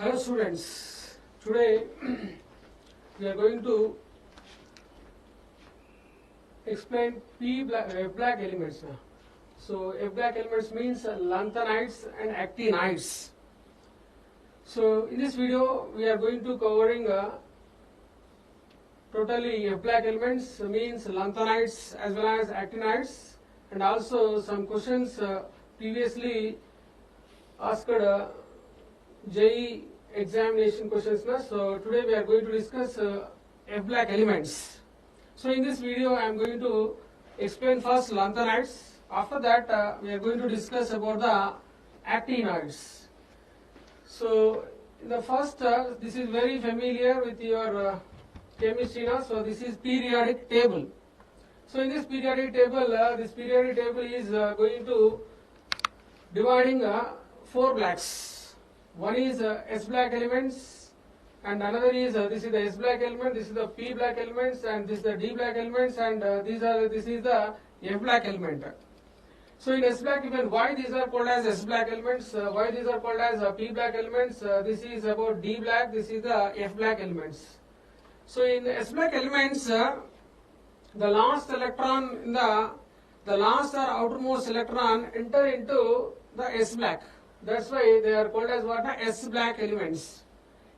Hello students, today we are going to explain F black elements now. So F black elements means lanthanides and actinides. So in this video we are going to covering totally F black elements means lanthanides as well as actinides, and also some questions previously asked JEE examination questions. So today we are going to discuss F black elements. So in this video I am going to explain first lanthanides. After that we are going to discuss about the actinides. So in the first this is very familiar with your chemistry now. So this is periodic table. So in this periodic table is going to dividing 4 blacks. One is S black elements, and another is this is the S black element, this is the P black elements, and this is the D black elements, and this is the F black element. So in S black, even why these are called as S black elements, why these are called as P black elements, this is about D black, this is the F black elements. So in S black elements, the last electron in the last or outermost electron enter into the S black. That's why they are called as what? S black elements.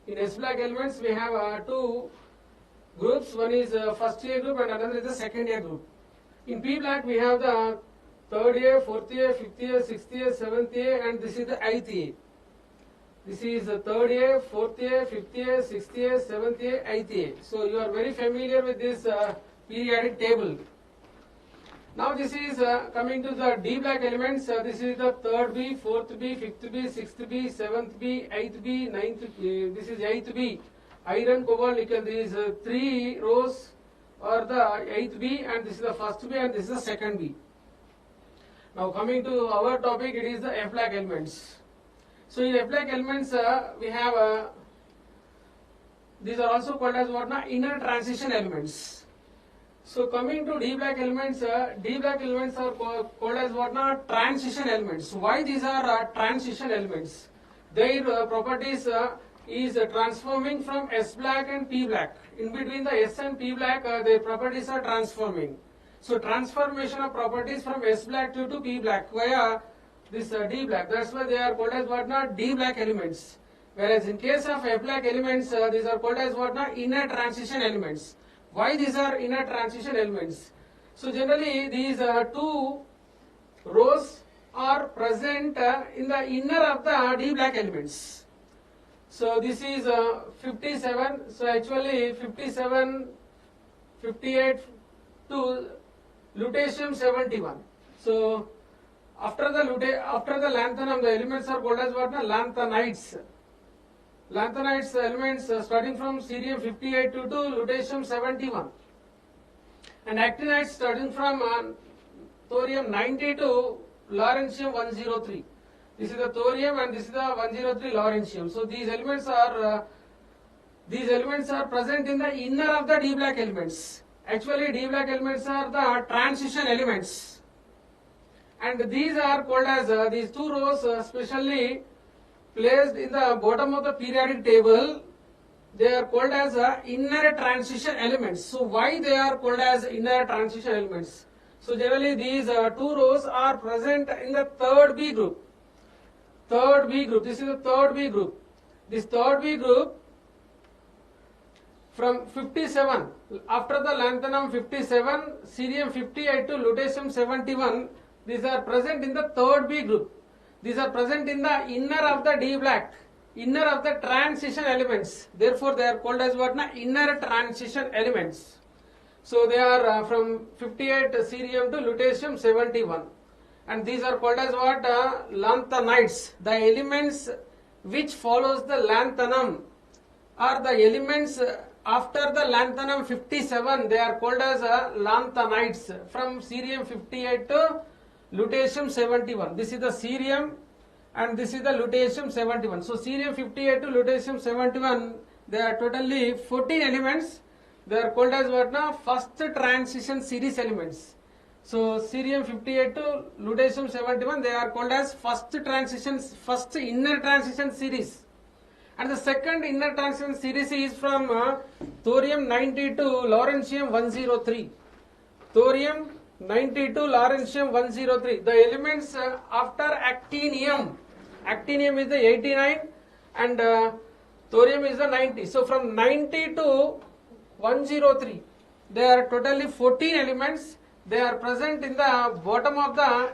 In S black elements we have 2 groups. One is first year group and another is the second year group. In P black we have the third year, fourth year, fifth year, sixth year, seventh year, and this is the ith year. This is the third year, fourth year, fifth year, sixth year, seventh year, ith year. So you are very familiar with this periodic table. Now this is coming to the D black elements. This is the third B, fourth B, fifth B, sixth B, seventh B, eighth B, ninth B. This is eighth B. Iron, cobalt, nickel. These 3 rows are the eighth B, and this is the first B, and this is the second B. Now coming to our topic, it is the F black elements. So in F black elements we have these are also called as what now? Inner transition elements. So coming to D black elements are called as what now? Transition elements. Why these are transition elements? Their properties is transforming from S black and P black. In between the S and P black, their properties are transforming. So transformation of properties from S black to P black via this D black. That's why they are called as what now? D black elements. Whereas in case of F black elements, these are called as what now? Inner transition elements. Why these are inner transition elements? So generally these 2 rows are present in the inner of the D black elements. So this is 57. So actually 57, 58 to lutetium 71. So after the lanthanum, the elements are called as what? Lanthanides. Lanthanides elements starting from cerium 58 to lutetium 71, and actinides starting from thorium 90 to lawrencium 103. This is the thorium and this is the 103 lawrencium. So these elements are present in the inner of the D black elements. Actually D black elements are the transition elements, and these are called as these 2 rows specially placed in the bottom of the periodic table. They are called as inner transition elements. So why they are called as inner transition elements? So generally these 2 rows are present in the third B group. Third B group. This is the third B group. This third B group from 57, after the lanthanum 57, cerium 58 to lutetium 71, these are present in the third B group. These are present in the inner of the D black, inner of the transition elements. Therefore, they are called as what now? Inner transition elements. So they are from 58 cerium to lutetium 71, and these are called as what? Lanthanides. The elements which follows the lanthanum are the elements after the lanthanum 57. They are called as lanthanides from cerium 58 to lutetium 71. This is the cerium and this is the lutetium 71. So cerium 58 to lutetium 71, there are totally 14 elements. They are called as what now? First transition series elements. So cerium 58 to lutetium 71, they are called as first inner transition series. And the second inner transition series is from thorium 90 to lawrencium 103. Thorium 90 to lawrencium 103. The elements after actinium. Actinium is the 89 and thorium is the 90. So from 90 to 103, there are totally 14 elements. They are present in the bottom of the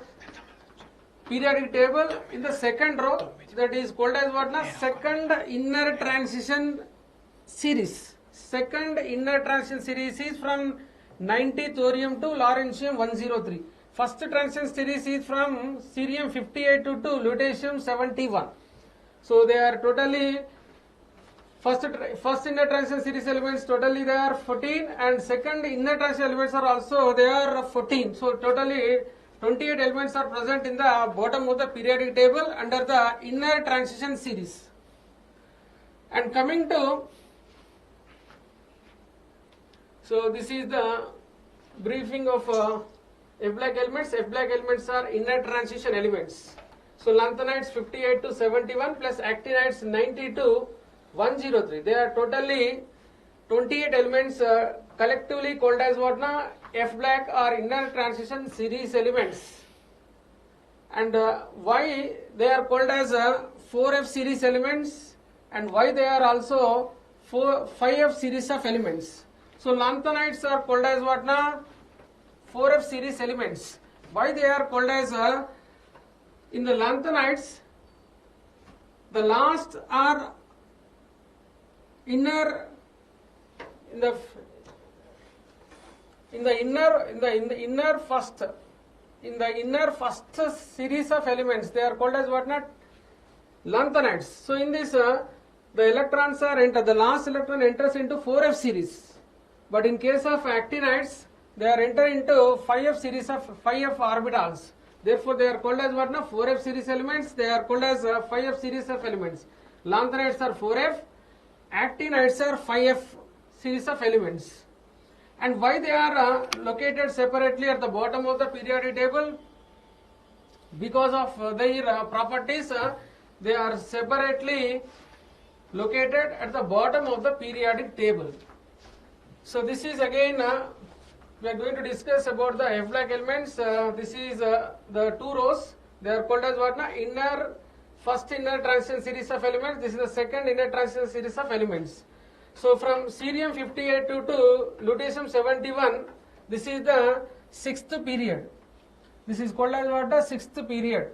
periodic table in the second row, that is called as what now? Second inner transition series. Second inner transition series is from 90 thorium to lawrencium 103. First transition series is from cerium 58 to lutetium 71. So they are totally first inner transition series elements totally they are 14 and second inner transition elements are also they are 14. So totally 28 elements are present in the bottom of the periodic table under the inner transition series. And coming to, so this is the briefing of F-black elements. F-black elements are inner transition elements. So lanthanides 58 to 71 plus actinides 90 to 103. They are totally 28 elements collectively called as what now? F-black or inner transition series elements. And why they are called as 4F series elements and why they are also 5F series of elements. So lanthanides are called as what now? 4F series elements. Why they are called as in the lanthanides, the last are inner in the inner first series of elements, they are called as what not? Lanthanides. So in this the electrons are enter, the last electron enters into 4F series, but in case of actinides they are enter into 5F series of 5F orbitals. Therefore they are called as what now? 4F series elements. They are called as 5F series of elements. Lanthanides are 4F, actinides are 5F series of elements. And why they are located separately at the bottom of the periodic table? Because of their properties, they are separately located at the bottom of the periodic table. So this is again, we are going to discuss about the F-black elements. This is the two rows. They are called as what now? First inner transition series of elements. This is the second inner transition series of elements. So from cerium 58 to lutetium 71, this is the sixth period. This is called as what? The sixth period.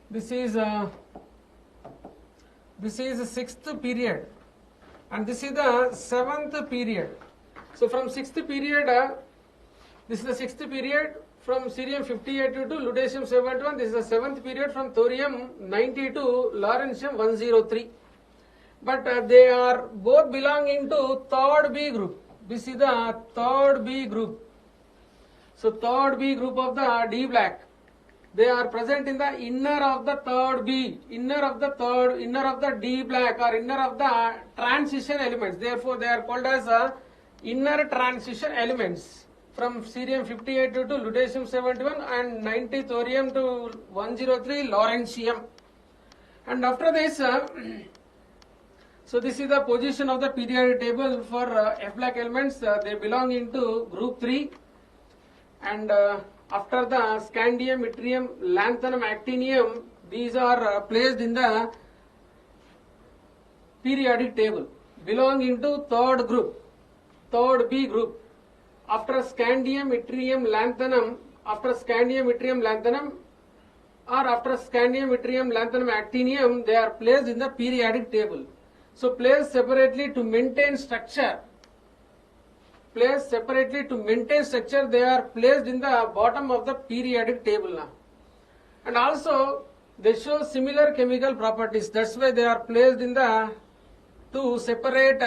This is the sixth period, and this is the seventh period. So from sixth period, this is the sixth period from cerium 58 to lutetium 71. This is the seventh period from thorium 90 to lawrencium 103. But they are both belonging to third B group. This is the third B group. So third B group of the D black. They are present in the inner of the third B, inner of the D black or inner of the transition elements. Therefore they are called as inner transition elements from cerium 58 to lutetium 71 and 90 thorium to 103 lawrencium. And after this, so this is the position of the periodic table for F-black elements. They belong into group 3, and after the scandium, yttrium, lanthanum, actinium, these are placed in the periodic table, belong into third group, third B group. After scandium, yttrium, lanthanum, after scandium, yttrium, lanthanum, or after scandium, yttrium, lanthanum, actinium, they are placed in the periodic table. So placed separately to maintain structure. Placed separately to maintain structure, they are placed in the bottom of the periodic table now. And also they show similar chemical properties. That's why they are placed in the two separate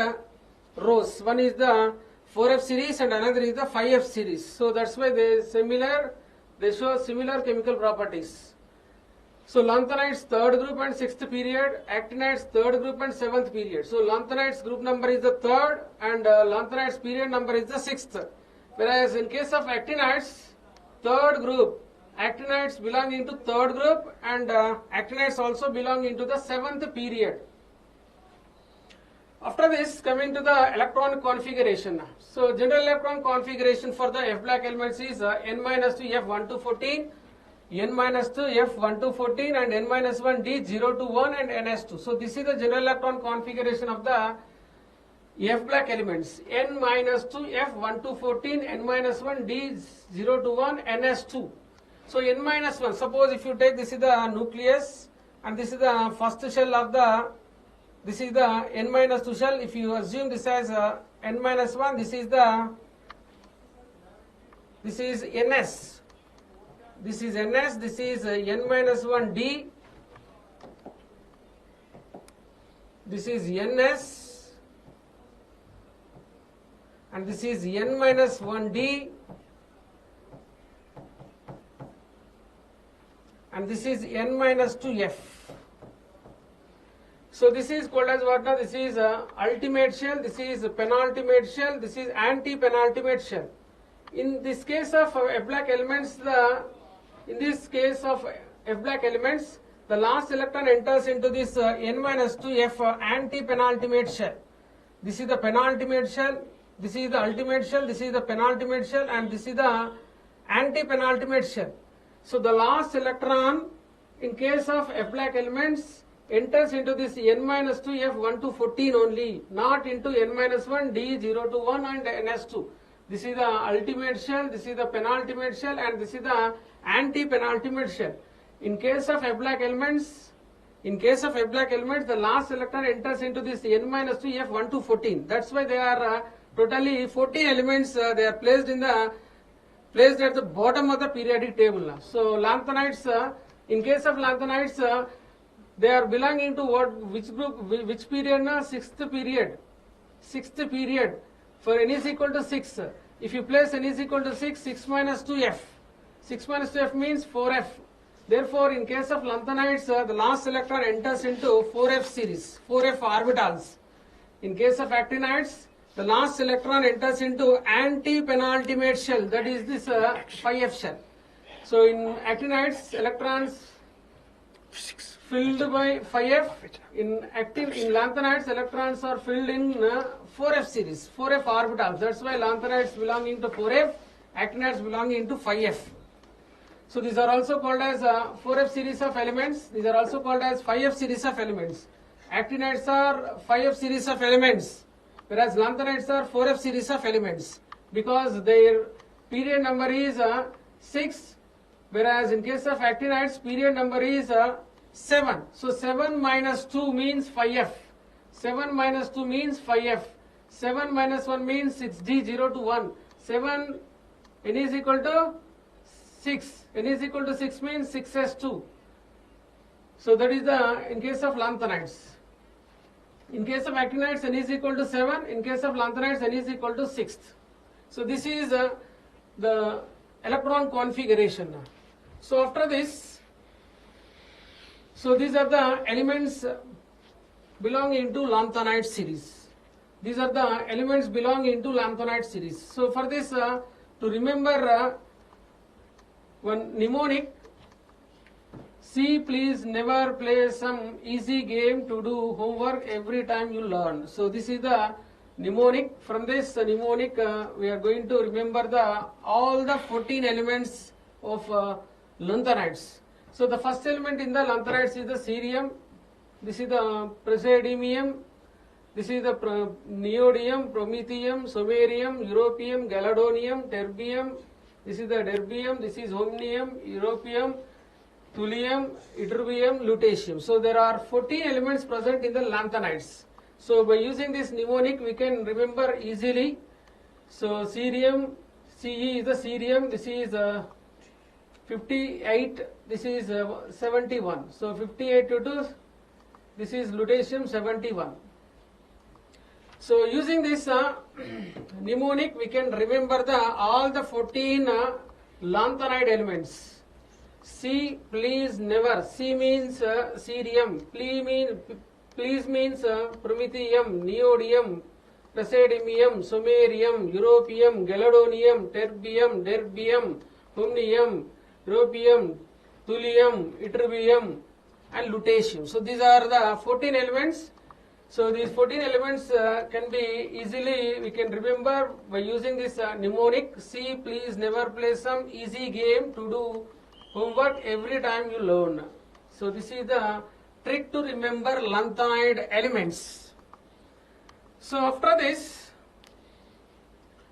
rows. One is the 4F series and another is the 5F series. So that's why they show similar chemical properties. So lanthanides third group and sixth period, actinides third group and seventh period. So lanthanides group number is the third and lanthanides period number is the sixth. Whereas in case of actinides, third group actinides belong into third group, and actinides also belong into the seventh period. After this, coming to the electron configuration. So general electron configuration for the F black elements is n minus 2 F1 to 14, n minus 2 F1 to 14, and n minus 1 D 0 to 1, and ns2. So this is the general electron configuration of the F black elements. N minus 2 F1 to 14, n minus 1 D 0 to 1, ns2. So n minus 1, suppose if you take, this is the nucleus and this is the first shell of the, this is the n minus 2 shell. If you assume this as n minus 1, this is ns. This is ns, this is n minus 1 D, this is ns, and this is n minus 1 D, and this is n minus 2 F. So this is called as what now? This is ultimate shell, this is penultimate shell, this is anti-penultimate shell. In this case of F black elements, the last electron enters into this n minus 2 F anti-penultimate shell. This is the penultimate shell, this is the ultimate shell, this is the penultimate shell, and this is the anti-penultimate shell. So the last electron in case of F black elements enters into this n minus 2 F1 to 14 only, not into n minus 1 D 0 to 1 and ns2. This is the ultimate shell, this is the penultimate shell, and this is the anti-penultimate shell. In case of F black elements, the last electron enters into this n minus 2 F1 to 14. That's why they are totally 14 elements. They are placed at the bottom of the periodic table. So lanthanides, in case of lanthanides, they are belonging to which group, which period? Sixth period. For n is equal to 6. If you place n is equal to 6, 6 minus 2F. 6 minus 2F means 4F. Therefore, in case of lanthanides, the last electron enters into 4F series, 4F orbitals. In case of actinides, the last electron enters into anti-penultimate shell, that is this 5F shell. So in actinides, electrons filled by 5F. In lanthanides, electrons are filled in 4F series, 4F orbitals. That's why lanthanides belonging to 4F, actinides belonging to 5F. So these are also called as 4F series of elements. These are also called as 5F series of elements. Actinides are 5F series of elements, whereas lanthanides are 4F series of elements, because their period number is 6, whereas in case of actinides, period number is 7. So 7 minus 2 means 5F. 7 minus 2 means 5F. 7 minus 1 means 6D 0 to 1. 7, n is equal to 6. N is equal to 6 means 6s2. So that is the, in case of lanthanides. In case of actinides, n is equal to 7. In case of lanthanides, n is equal to 6. So this is the electron configuration. So after this, so these are the elements belonging to lanthanide series. These are the elements belonging to lanthanide series. So for this, to remember one mnemonic, see, please never play some easy game to do homework every time you learn. So this is the mnemonic. From this mnemonic, we are going to remember all the 14 elements of lanthanides. So the first element in the lanthanides is the cerium. This is the praseodymium. This is the neodymium, promethium, samarium, europium, galladonium, terbium. This is the derbium. This is holmium, europium, thulium, ytterbium, lutetium. So there are 14 elements present in the lanthanides. So by using this mnemonic, we can remember easily. So cerium, Ce is the cerium. This is 58. This is 71. So 58 to 2. This is lutetium 71. So using this mnemonic, we can remember all the 14 lanthanide elements. C, please, never. C means cerium. Please means promethium, neodymium, praseodymium, samarium, europium, galladonium, terbium, derbium, holmium, europium, thulium, ytterbium, and lutetium. So these are the 14 elements. So these 14 elements can be easily, we can remember by using this mnemonic. See, please never play some easy game to do homework every time you learn. So this is the trick to remember lanthanide elements. So after this,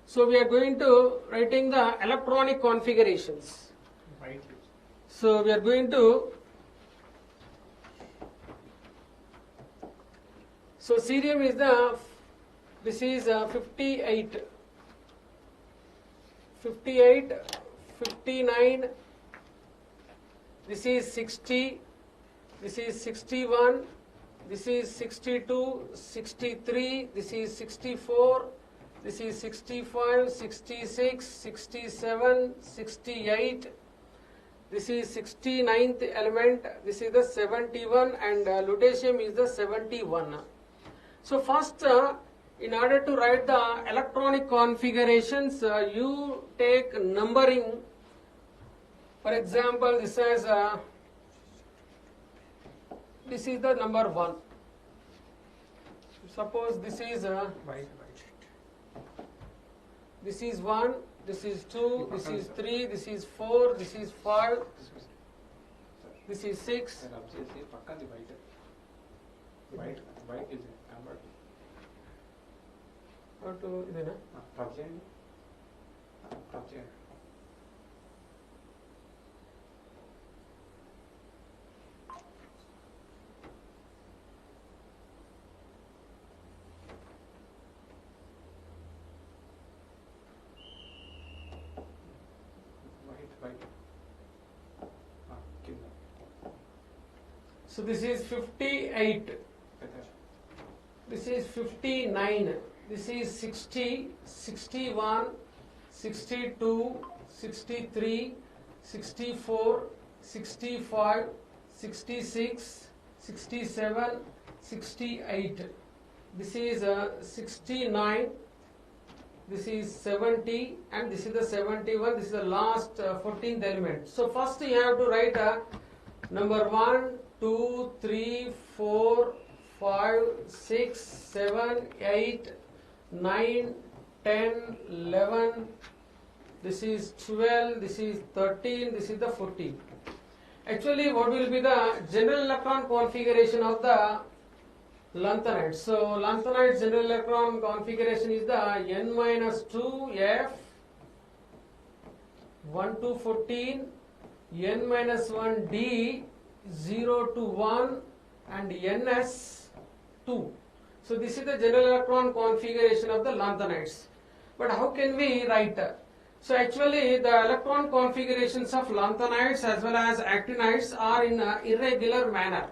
so we are going to writing the electronic configurations. Right. So we are going to, so cerium is the, this is 58, 58, 59, this is 60, this is 61, this is 62, 63, this is 64, this is 65, 66, 67, 68, this is 69th element, this is the 71, and lutetium is the 71. So first, in order to write the electronic configurations, you take numbering. For example, this is the number 1. Suppose this is this is 1, this is 2, this is 3, this is 4, this is 5, this is 6. White is amber. How to idena? So this is 58. This is 59, this is 60, 61, 62, 63, 64, 65, 66, 67, 68. This is 69, this is 70, and this is the 71. This is the last 14th element. So first you have to write number 1, 2, 3, 4, 5, 6, 7, 8, 9, 10, 11, this is 12, this is 13, this is the 14. Actually, what will be the general electron configuration of the lanthanides? So, lanthanides general electron configuration is the N-2F, 1 to 14, N-1D, 0 to 1, and NS2. So this is the general electron configuration of the lanthanides. But how can we write? So actually the electron configurations of lanthanides as well as actinides are in a irregular manner.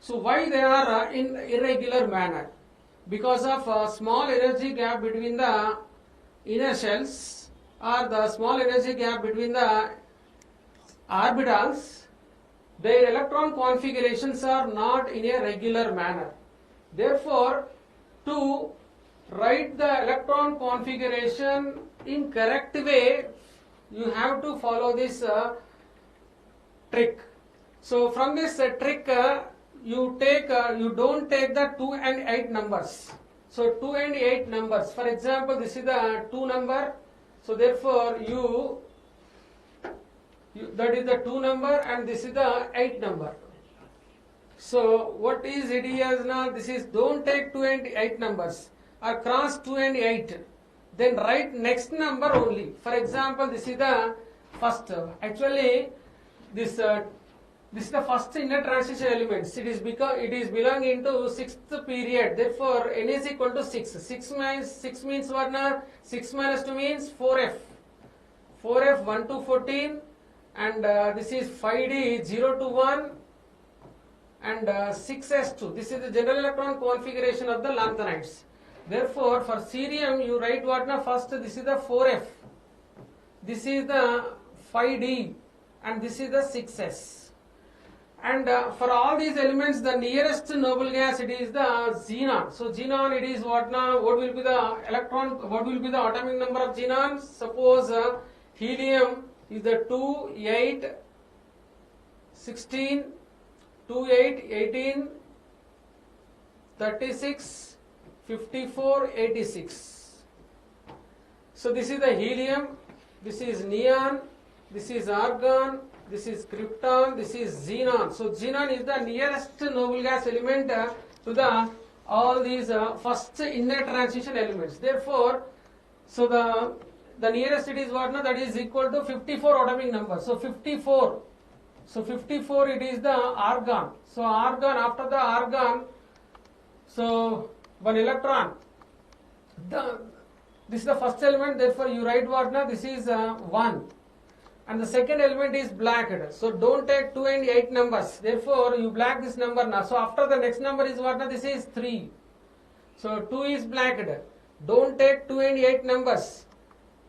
So why they are in irregular manner? Because of a small energy gap between the inner shells or the small energy gap between the orbitals. Their electron configurations are not in a regular manner. Therefore, to write the electron configuration in correct way, you have to follow this trick. So from this trick, you don't take the 2 and 8 numbers. So 2 and 8 numbers. For example, this is the 2 number. So therefore, that is the 2 number, and this is the 8 number. So what is it is now? This is, don't take 2 and 8 numbers, or cross 2 and 8. Then write next number only. For example, this is the first. Actually, this is the first inner transition elements. It is belonging to 6th period. Therefore, n is equal to 6. 6 means what now? 6 minus 2 means 4f. 4f 1 to 14. And this is 5D 0 to 1 and 6s2. This is the general electron configuration of the lanthanides. Therefore, for cerium you write what now? First this is the 4f, this is the 5D, and this is the 6s. And for all these elements, the nearest noble gas, it is the xenon. So xenon, it is what now? What will be the electron? What will be the atomic number of xenon? Suppose helium is the 2, 8, 16, 2, 8, 18, 36, 54, 86. So this is the helium, this is neon, this is argon, this is krypton, this is xenon. So xenon is the nearest noble gas element to the all these first inner transition elements. Therefore, so the nearest it is what now, that is equal to 54 atomic number. So 54. So 54 it is the argon. So argon, after the argon, so one electron. This is the first element. Therefore you write what now? This is 1. And the second element is blacked. So don't take 2 and 8 numbers. Therefore you black this number now. So after the next number is what now? This is 3. So 2 is blacked. Don't take 2 and 8 numbers.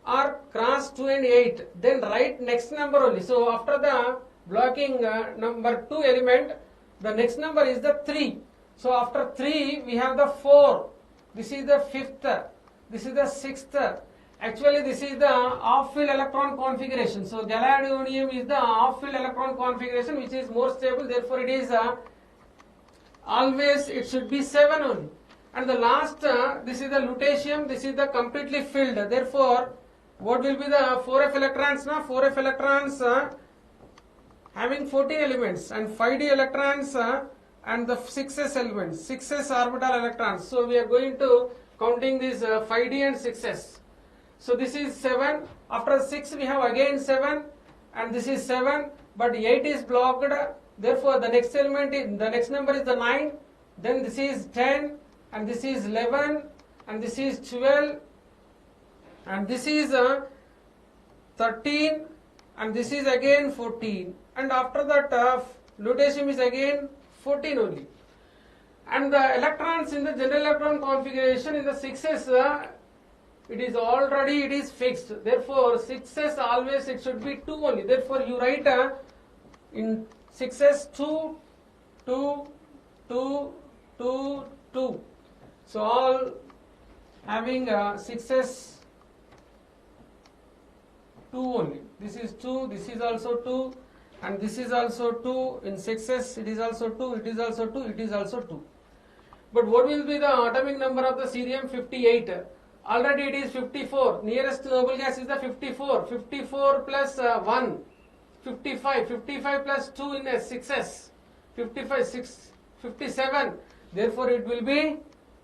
Or cross 2 and 8. Then write next number only. So after the blocking number 2 element, the next number is the 3. So after 3 we have the 4. This is the 5th. This is the 6th. Actually this is the off-field electron configuration. So galadionium is the off-field electron configuration which is more stable. Therefore it is always it should be 7 only. And the last this is the lutetium. This is the completely filled. Therefore what will be the 4f electrons now? 4f electrons having 14 elements and 5d electrons and the 6s elements, 6s orbital electrons. So we are going to counting these 5d and 6s. So this is 7. After 6 we have again 7 and this is 7, but 8 is blocked. Therefore the next element is, the next number is the 9. Then this is 10 and this is 11 and this is 12 and this is 13 and this is again 14. And after that lutetium is again 14 only. And the electrons in the general electron configuration in the 6s it is fixed. Therefore 6s always it should be 2 only. Therefore you write in 6s 2, 2, 2, 2, 2. So all having 6s 2 only. This is 2, this is also 2 and this is also 2. In 6s it is also 2, it is also 2, it is also 2. But what will be the atomic number of the cerium? 58. Already it is 54. Nearest noble gas is the 54. 54 plus 1, 55. 55 plus 2 in a 6s. 55, 6, 57. Therefore it will be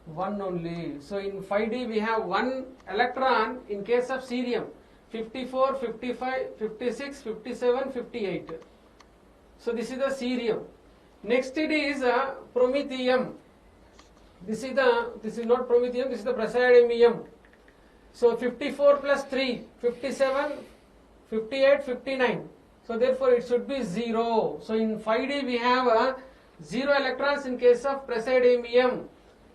1 only. So in 5d we have 1 electron in case of cerium. 54, 55, 56, 57, 58. So this is the cerium. Next it is promethium. This is not promethium, this is the praseodymium. So 54 plus 3, 57, 58, 59. So therefore it should be 0. So in 5d we have 0 electrons in case of praseodymium.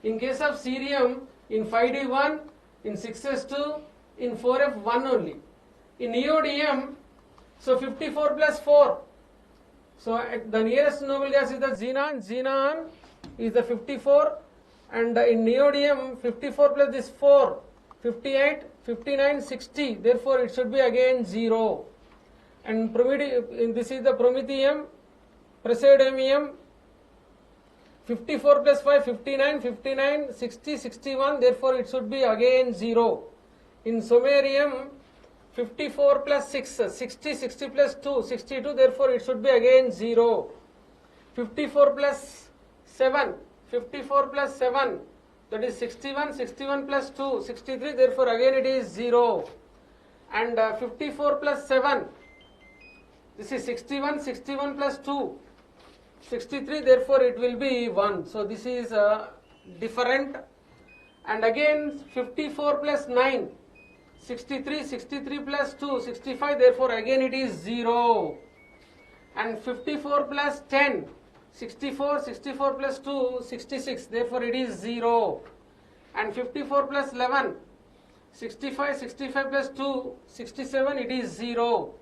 In case of cerium, in 5d 1, in 6s 2, in 4f 1 only. In neodymium, so 54 plus 4. So the nearest noble gas is the xenon. Xenon is the 54. And in neodymium 54 plus this 4, 58, 59, 60. Therefore it should be again 0. And this is the promethium, praseodymium. 54 plus 5, 59, 59, 60, 61. Therefore it should be again 0. In samarium 54 plus 6, 60, 60 plus 2, 62. Therefore it should be again 0. 54 plus 7. 54 plus 7, that is 61, 61 plus 2, 63, therefore again it is 0. And 54 plus 7, this is 61, 61 plus 2, 63, therefore it will be 1. So this is different. And again 54 plus 9, 63, 63 plus 2, 65, therefore again it is 0. And 54 plus 10, 64, 64 plus 2, 66, therefore it is 0. And 54 plus 11, 65, 65 plus 2, 67, it is 0.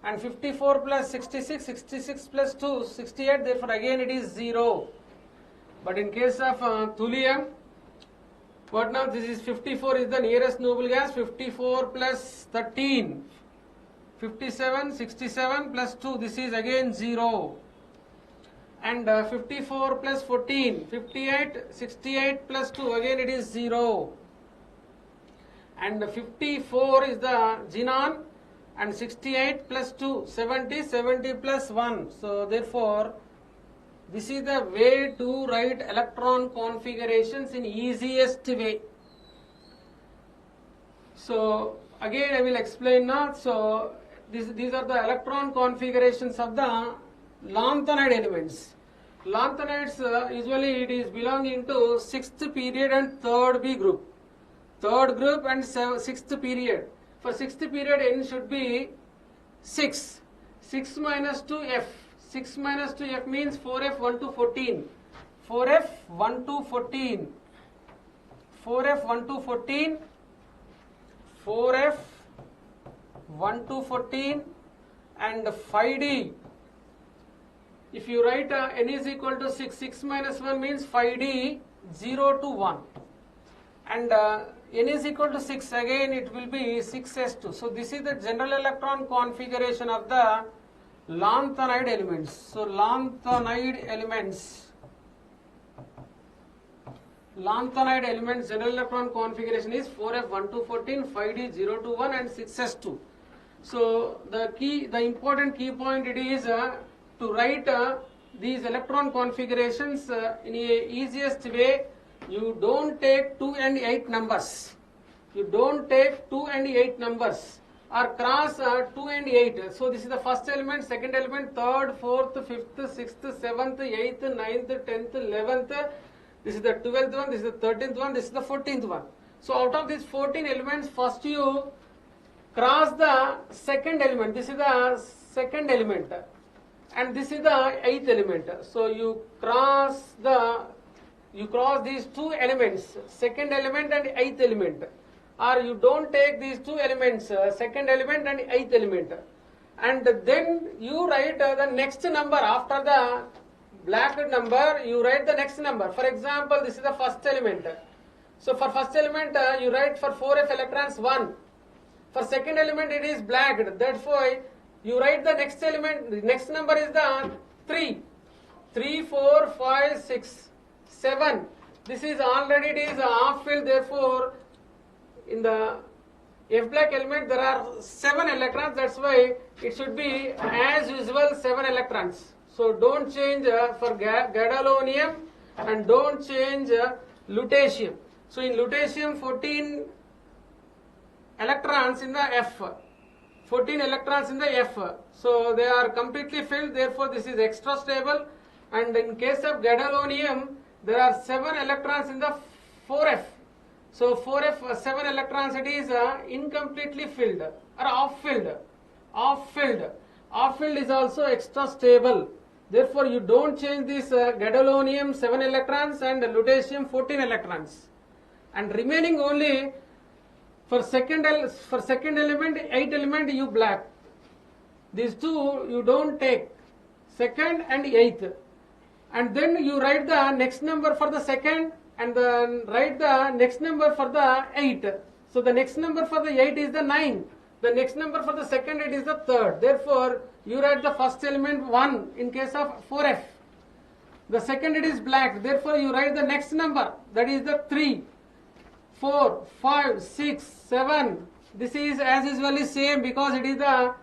And 54 plus 66, 66 plus 2, 68, therefore again it is 0. But in case of thulium, what now? This is 54 is the nearest noble gas. 54 plus 13, 57, 67 plus 2, this is again 0. And 54 plus 14, 58, 68 plus 2, again it is 0. And 54 is the xenon, and 68 plus 2, 70, 70 plus 1. So therefore, this is the way to write electron configurations in easiest way. So again I will explain now. So these are the electron configurations of the lanthanide elements. Lanthanides usually it is belonging to 6th period and 3rd B group. 3rd group and 6th period. For 6th period n should be 6. 6 minus 2f. 6 minus 2f means 4f 1 to 14. 4f 1 to 14. 4f 1 to 14. 4f 1 to 14 and 5d. If you write n is equal to 6, 6 minus 1 means 5d 0 to 1. And n is equal to 6, again it will be 6s2. So this is the general electron configuration of the lanthanide elements. So lanthanide elements general electron configuration is 4f 1 to 14, 5d 0 to 1 and 6s2. So the important key point it is to write these electron configurations in a easiest way. You don't take 2 and 8 numbers. You don't take 2 and 8 numbers or cross 2 and 8. So this is the first element, second element, third, fourth, fifth, sixth, seventh, eighth, ninth, 10th, 11th. This is the 12th one, this is the 13th one, this is the 14th one. So out of these 14 elements, first you cross the second element. This is the second element. And this is the 8th element. So you cross these two elements, second element and 8th element, or you don't take these two elements, second element and 8th element, and then you write the next number after the black number. You write the next number. For example, this is the first element. So for first element you write for 4f electrons 1. For second element it is black. Therefore you write the next element. The next number is the 3. 3, 4, 5, 6, 7. This is already it is half filled. Therefore, in the F black element there are 7 electrons. That's why it should be as usual 7 electrons. So don't change for gadolinium and don't change lutetium. So in lutetium 14 electrons in the F. 14 electrons in the F. So they are completely filled. Therefore this is extra stable. And in case of gadolinium, there are 7 electrons in the 4f. So 4f 7 electrons, it is incompletely filled or off filled. Off filled. Off filled is also extra stable. Therefore you don't change this gadolinium 7 electrons and lutetium 14 electrons. And remaining only for second element, 8 element you black. These two you don't take, second and 8th. And then you write the next number for the second and then write the next number for the 8. So the next number for the 8 is the 9. The next number for the second it is the 3rd. Therefore you write the first element 1 in case of 4f. The second it is black. Therefore you write the next number, that is the 3. 4, 5, 6, 7. This is as usually same because it is the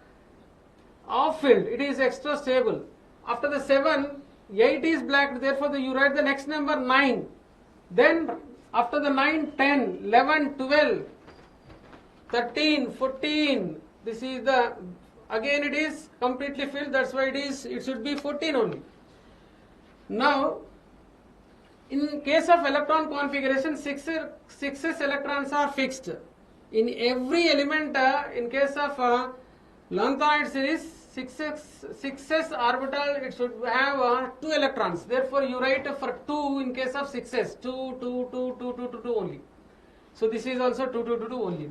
off filled. It is extra stable. After the 7, 8 is black. Therefore you write the next number 9. Then after the 9, 10, 11, 12, 13, 14. This is the, again it is completely filled. That's why it should be 14 only. Now in case of electron configuration, 6s electrons are fixed. In every element, in case of Lanthanides series, 6s orbital, it should have 2 electrons. Therefore, you write for 2 in case of 6s, 2, 2, 2, 2, 2, 2, 2 only. So this is also 2, 2, 2, 2 only.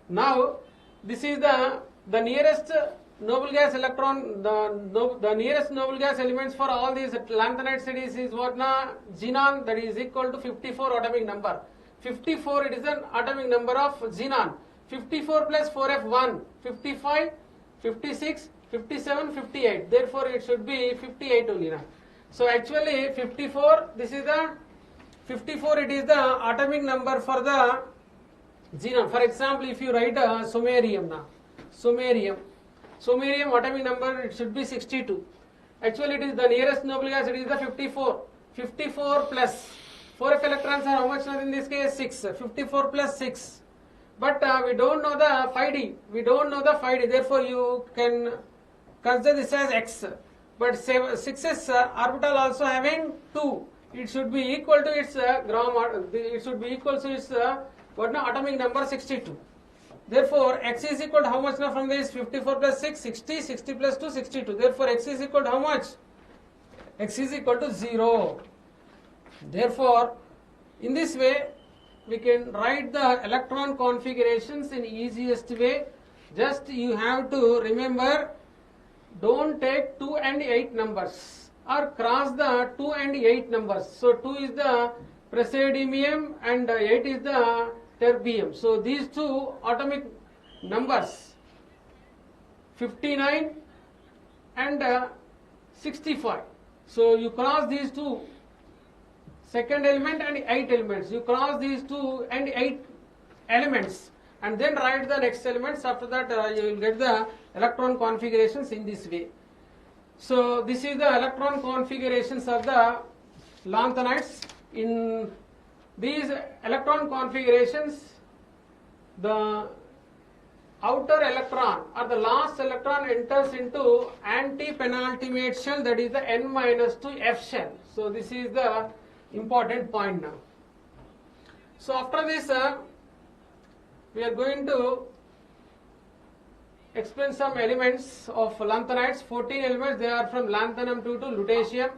Now this is the nearest noble gas electron, the nearest noble gas elements for all these lanthanide series is what na? Xenon, that is equal to 54 atomic number. 54 it is an atomic number of xenon. 54 plus 4f 1, 55, 56, 57, 58. Therefore, it should be 58 only now. So actually 54, this is the 54, it is the atomic number for the xenon. For example, if you write samarium now, samarium atomic number, it should be 62. Actually, it is the nearest noble gas, it is the 54. 54 plus 4f electrons are how much now in this case? 6. 54 plus 6. But we don't know the 5d. We don't know the 5d. Therefore, you can consider this as x. But 6s orbital also having 2. It should be equal to its it should be equal to its atomic number 62. Therefore, x is equal to how much now from this? 54 plus 6, 60, 60 plus 2, 62. Therefore, x is equal to how much? X is equal to 0. Therefore, in this way, we can write the electron configurations in easiest way. Just you have to remember, don't take 2 and 8 numbers or cross the 2 and 8 numbers. So 2 is the praseodymium and 8 is the terbium. So these two atomic numbers 59 and 65. So you cross these two, second element and 8 elements. You cross these 2 and 8 elements and then write the next elements. After that you will get the electron configurations in this way. So this is the electron configurations of the lanthanides. In these electron configurations, the outer electron or the last electron enters into anti-penultimate shell, that is the n-2 f shell. So this is the important point now. So after this we are going to explain some elements of lanthanides. 14 elements, they are from lanthanum 2 to lutetium,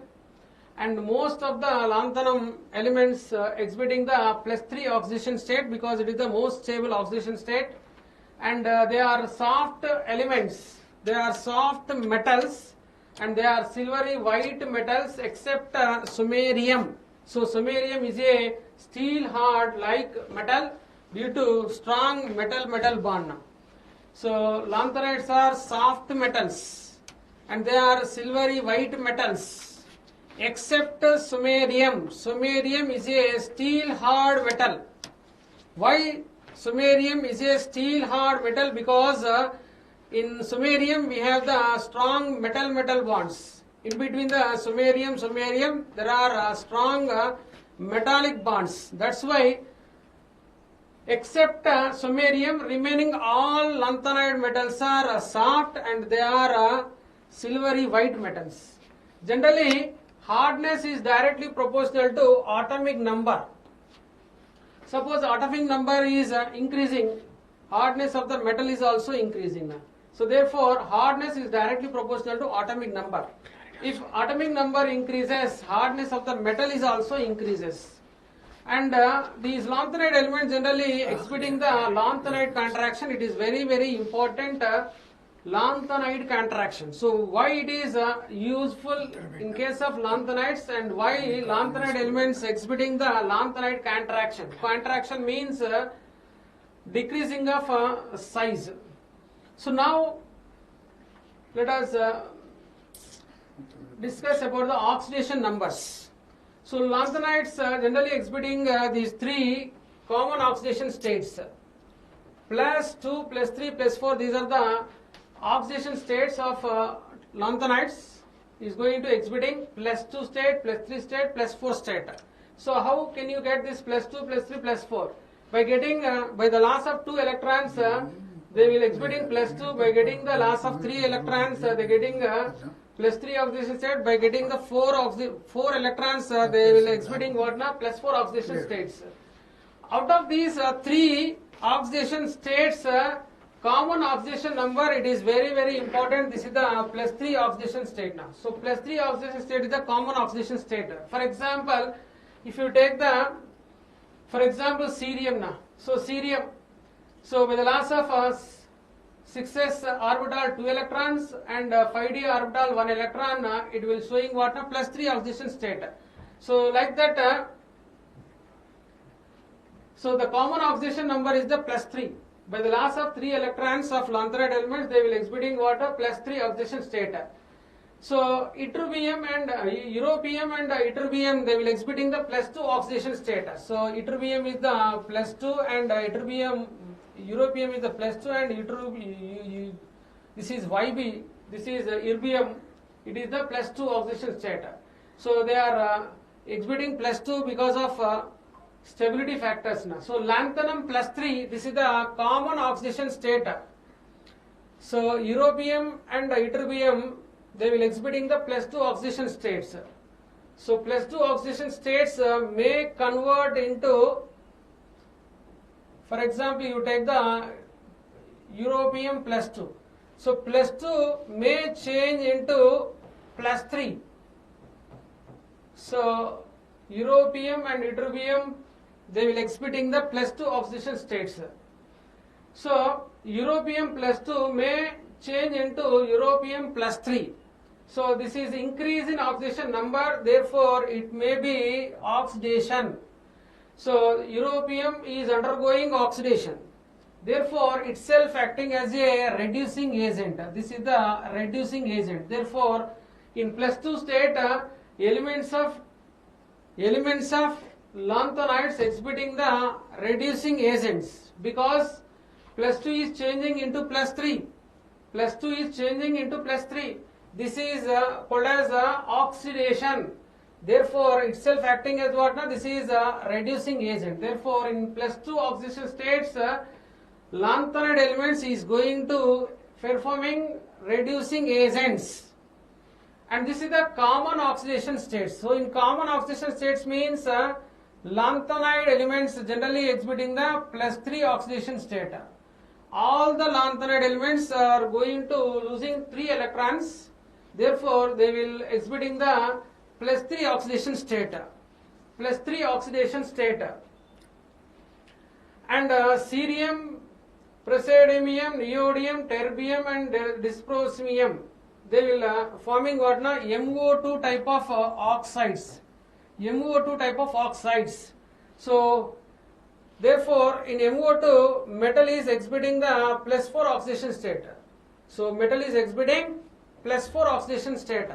and most of the lanthanum elements exhibiting the +3 oxidation state because it is the most stable oxidation state, and they are soft elements, they are soft metals and they are silvery white metals except samarium. So samarium is a steel hard like metal due to strong metal bond. So lanthanides are soft metals and they are silvery white metals except samarium. Samarium is a steel hard metal. Why samarium is a steel hard metal? Because in samarium we have the strong metal bonds. In between the samarium there are strong metallic bonds. That's why except samarium, remaining all lanthanide metals are soft and they are silvery white metals. Generally, hardness is directly proportional to atomic number. Suppose atomic number is increasing, hardness of the metal is also increasing. So therefore, hardness is directly proportional to atomic number. If atomic number increases, hardness of the metal is also increases. And these lanthanide elements generally exhibiting the lanthanide contraction, it is very important lanthanide contraction. So why it is useful in case of lanthanides and why lanthanide elements exhibiting the lanthanide contraction. Contraction means decreasing of size. So now let us discuss about the oxidation numbers. So lanthanides generally exhibiting these three common oxidation states. +2, +3, +4, these are the oxidation states of lanthanides. Is going to exhibiting +2 state, +3 state, +4 state. So how can you get this +2, +3, +4? By getting by the loss of 2 electrons, they will exhibiting +2. By getting the loss of 3 electrons, they getting +3 oxidation state. By getting the 4 electrons, they will exhibiting what now? +4 oxidation states. Out of these 3 oxidation states, common oxidation number, it is very important. This is the +3 oxidation state now. So +3 oxidation state is the common oxidation state. For example, if you take the, for example, cerium now. So cerium, so with the loss of 6s orbital 2 electrons and 5d orbital 1 electron, it will showing what now? +3 oxidation state. So like that, so the common oxidation number is the +3. By the loss of 3 electrons of lanthanide elements, they will exhibiting what? Plus 3 oxidation state. So ytterbium and europium and ytterbium, they will exhibiting the plus 2 oxidation state. So ytterbium is the plus 2 and ytterbium, europium is the plus 2 and ytterbium, this is YB, this is erbium, it is the plus 2 oxidation state. So they are exhibiting plus 2 because of stability factors. So lanthanum plus 3, this is the common oxidation state. So europium and ytterbium, they will exhibiting the plus 2 oxidation states. So plus 2 oxidation states may convert into, for example, you take the europium plus 2. So plus 2 may change into plus 3. So europium and ytterbium, they will exhibiting the plus 2 oxidation states. So europium plus 2 may change into europium plus 3. So this is increase in oxidation number, therefore it may be oxidation. So europium is undergoing oxidation, therefore itself acting as a reducing agent. This is the reducing agent. Therefore in plus 2 state, elements of lanthanides exhibiting the reducing agents, because plus 2 is changing into plus 3. Plus 2 is changing into plus 3. This is called as oxidation. Therefore itself acting as what? This is a reducing agent. Therefore in plus 2 oxidation states, lanthanide elements is going to performing reducing agents. And this is the common oxidation states. So in common oxidation states means lanthanide elements generally exhibiting the plus 3 oxidation state. All the lanthanide elements are going to losing 3 electrons. Therefore they will exhibiting the plus 3 oxidation state. Plus 3 oxidation state. And cerium, praseodymium, neodymium, terbium and dysprosium, they will forming what? MO2 type of oxides. MO2 type of oxides. So therefore in MO2 metal is exhibiting the plus 4 oxidation state. So metal is exhibiting plus 4 oxidation state.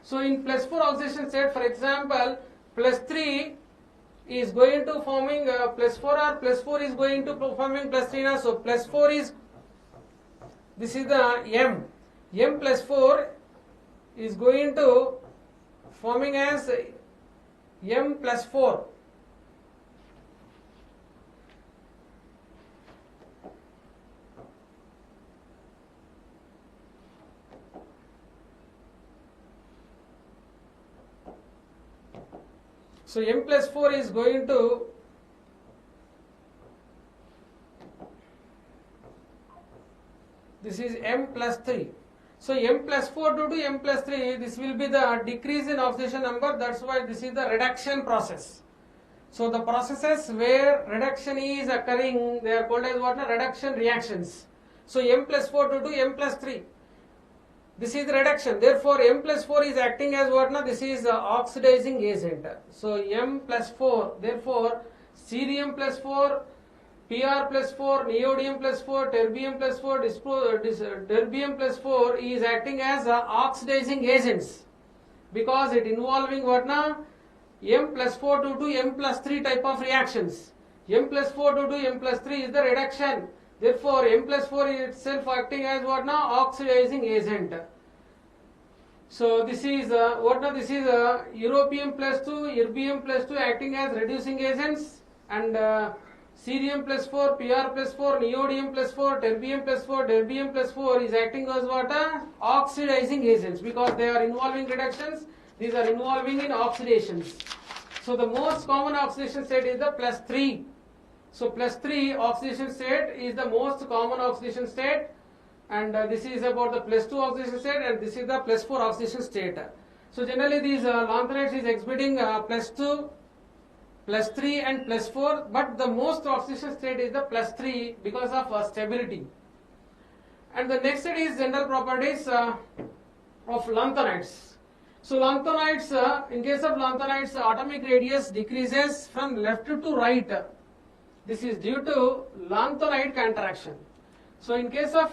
So in plus 4 oxidation state, for example, plus 3 is going to forming plus 4 or plus 4 is going to forming plus 3 now. So plus 4 is, this is the M. M plus 4 is going to forming as M plus 4. So M plus 4 is going to this is M plus 3. So M plus 4 due to M plus 3, this will be the decrease in oxidation number. That's why this is the reduction process. So the processes where reduction is occurring, they are called as what? Reduction reactions. So M plus 4 due to M plus 3. This is reduction. Therefore M plus 4 is acting as what? This is oxidizing agent. So M plus 4, therefore cerium plus 4, PR plus 4, neodymium plus 4, terbium plus 4, terbium plus 4 is acting as oxidizing agents, because it involving what? M plus 4 due to M plus 3 type of reactions. M plus 4 due to M plus 3 is the reduction. Therefore M plus 4 is itself acting as what? Oxidizing agent. So this is what? This is europium plus 2, erbium plus 2 acting as reducing agents, and cerium plus 4, PR plus 4, neodymium plus 4, terbium plus 4, terbium plus 4 is acting as what? Oxidizing agents, because they are involving reductions, these are involving in oxidations. So the most common oxidation state is the plus 3. So plus 3 oxidation state is the most common oxidation state, and this is about the plus 2 oxidation state, and this is the plus 4 oxidation state. So generally these lanthanides is exhibiting plus 2, plus 3 and plus 4, but the most oxidation state is the plus 3 because of stability. And the next state is general properties of lanthanides. So lanthanides, in case of lanthanides, atomic radius decreases from left to right. This is due to lanthanide contraction. So in case of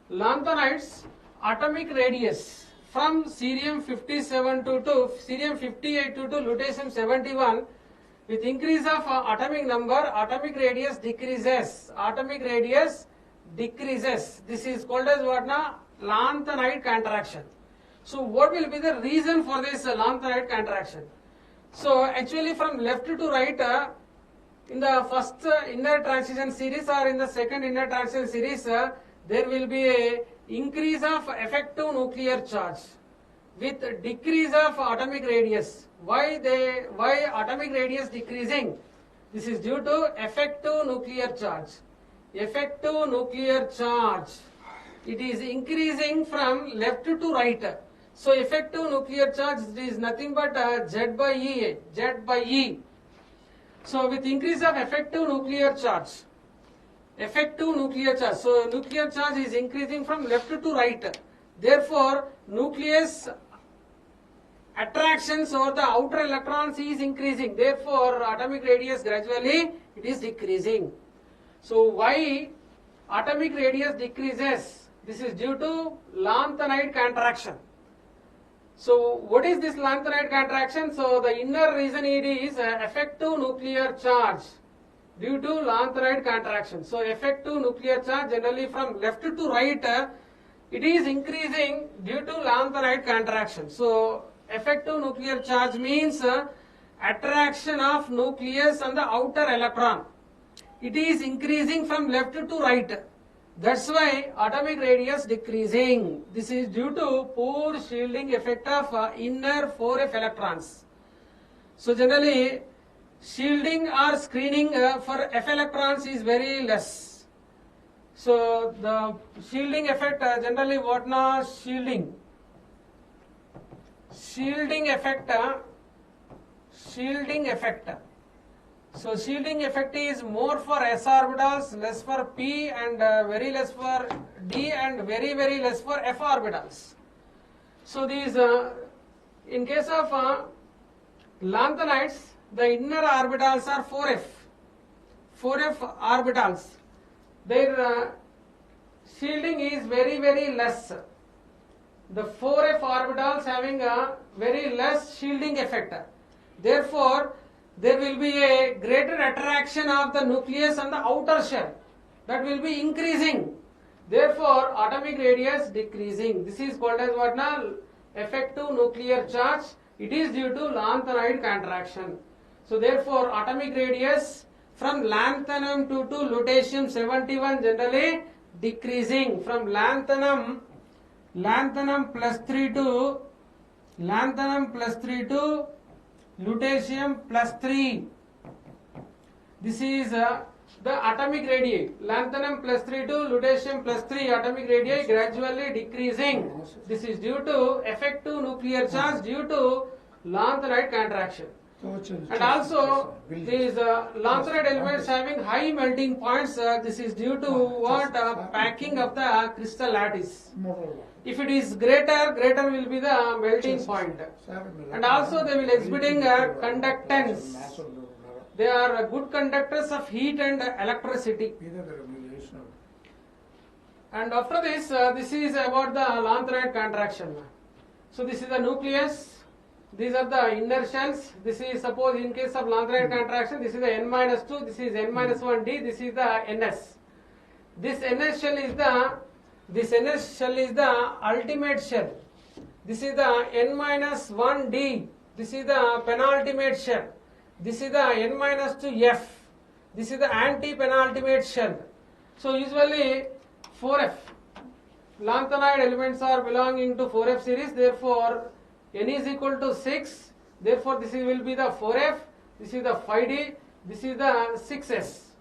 lanthanides, atomic radius from cerium 57 to cerium 58 to lutetium 71, with increase of atomic number, atomic radius decreases. Atomic radius decreases. This is called as what now? Lanthanide contraction. So what will be the reason for this lanthanide contraction? So actually from left to right, in the first inner transition series or in the second inner transition series, there will be a increase of effective nuclear charge with decrease of atomic radius. Why atomic radius decreasing? This is due to effective nuclear charge. Effective nuclear charge. It is increasing from left to right. So effective nuclear charge is nothing but Z by E. Z by E. So with increase of effective nuclear charge. Effective nuclear charge. So nuclear charge is increasing from left to right. Therefore, nucleus attractions over the outer electrons is increasing. Therefore, atomic radius gradually it is decreasing. So why atomic radius decreases? This is due to lanthanide contraction. So what is this lanthanide contraction? So the inner reason it is effective nuclear charge due to lanthanide contraction. So effective nuclear charge generally from left to right, it is increasing due to lanthanide contraction. So effective nuclear charge means attraction of nucleus on the outer electron. It is increasing from left to right. That's why atomic radius decreasing. This is due to poor shielding effect of inner 4f electrons. So generally shielding or screening for f electrons is very less. So the shielding effect generally what now? Shielding effect. So shielding effect is more for s orbitals, less for p, and very less for d, and very less for f orbitals. So these in case of lanthanides, the inner orbitals are 4f orbitals. Their shielding is very less. The 4f orbitals having a very less shielding effect. Therefore, there will be a greater attraction of the nucleus on the outer shell. That will be increasing. Therefore, atomic radius decreasing. This is called as what now? Effective nuclear charge. It is due to lanthanide contraction. So therefore, atomic radius from lanthanum to lutetium 71 generally decreasing. From lanthanum plus 3 to lutetium plus 3. This is the atomic radii. Lanthanum plus 3 to lutetium plus 3 atomic radii gradually decreasing. This is due to effective nuclear charge due to lanthanide contraction. And also these lanthanide elements having high melting points, this is due to what? Packing of the crystal lattice. If it is greater will be the melting point. And also they will exhibiting conductance. They are good conductors of heat and electricity. And after this, this is about the lanthanide contraction. So this is the nucleus. These are the inner shells. This is suppose in case of lanthanide contraction, this is the N-2, this is N-1d, this is the NS. This NS shell is the ultimate shell. This is the N-1d. This is the penultimate shell. This is the N-2f. This is the anti-penultimate shell. So usually 4f. Lanthanide elements are belonging to 4f series. Therefore, N is equal to 6. Therefore, this will be the 4f. This is the 5d. This is the 6s.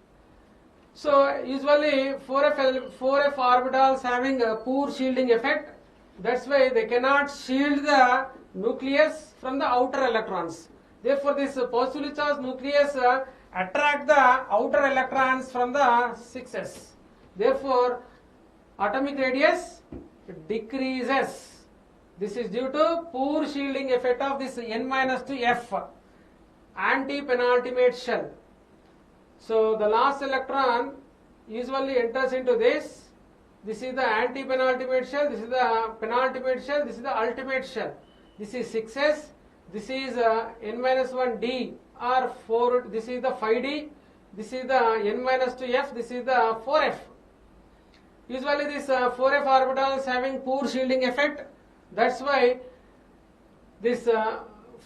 So usually 4f orbitals having a poor shielding effect. That's why they cannot shield the nucleus from the outer electrons. Therefore, this positively charged nucleus attract the outer electrons from the 6s. Therefore, atomic radius decreases. This is due to poor shielding effect of this N-2f anti-penultimate shell. So the last electron usually enters into this. This is the anti-penultimate shell, this is the penultimate shell, this is the ultimate shell. This is 6s, this is n-1d or 4, this is the 5d, this is the n-2f, this is the 4f. Usually these 4f orbitals having poor shielding effect. That's why this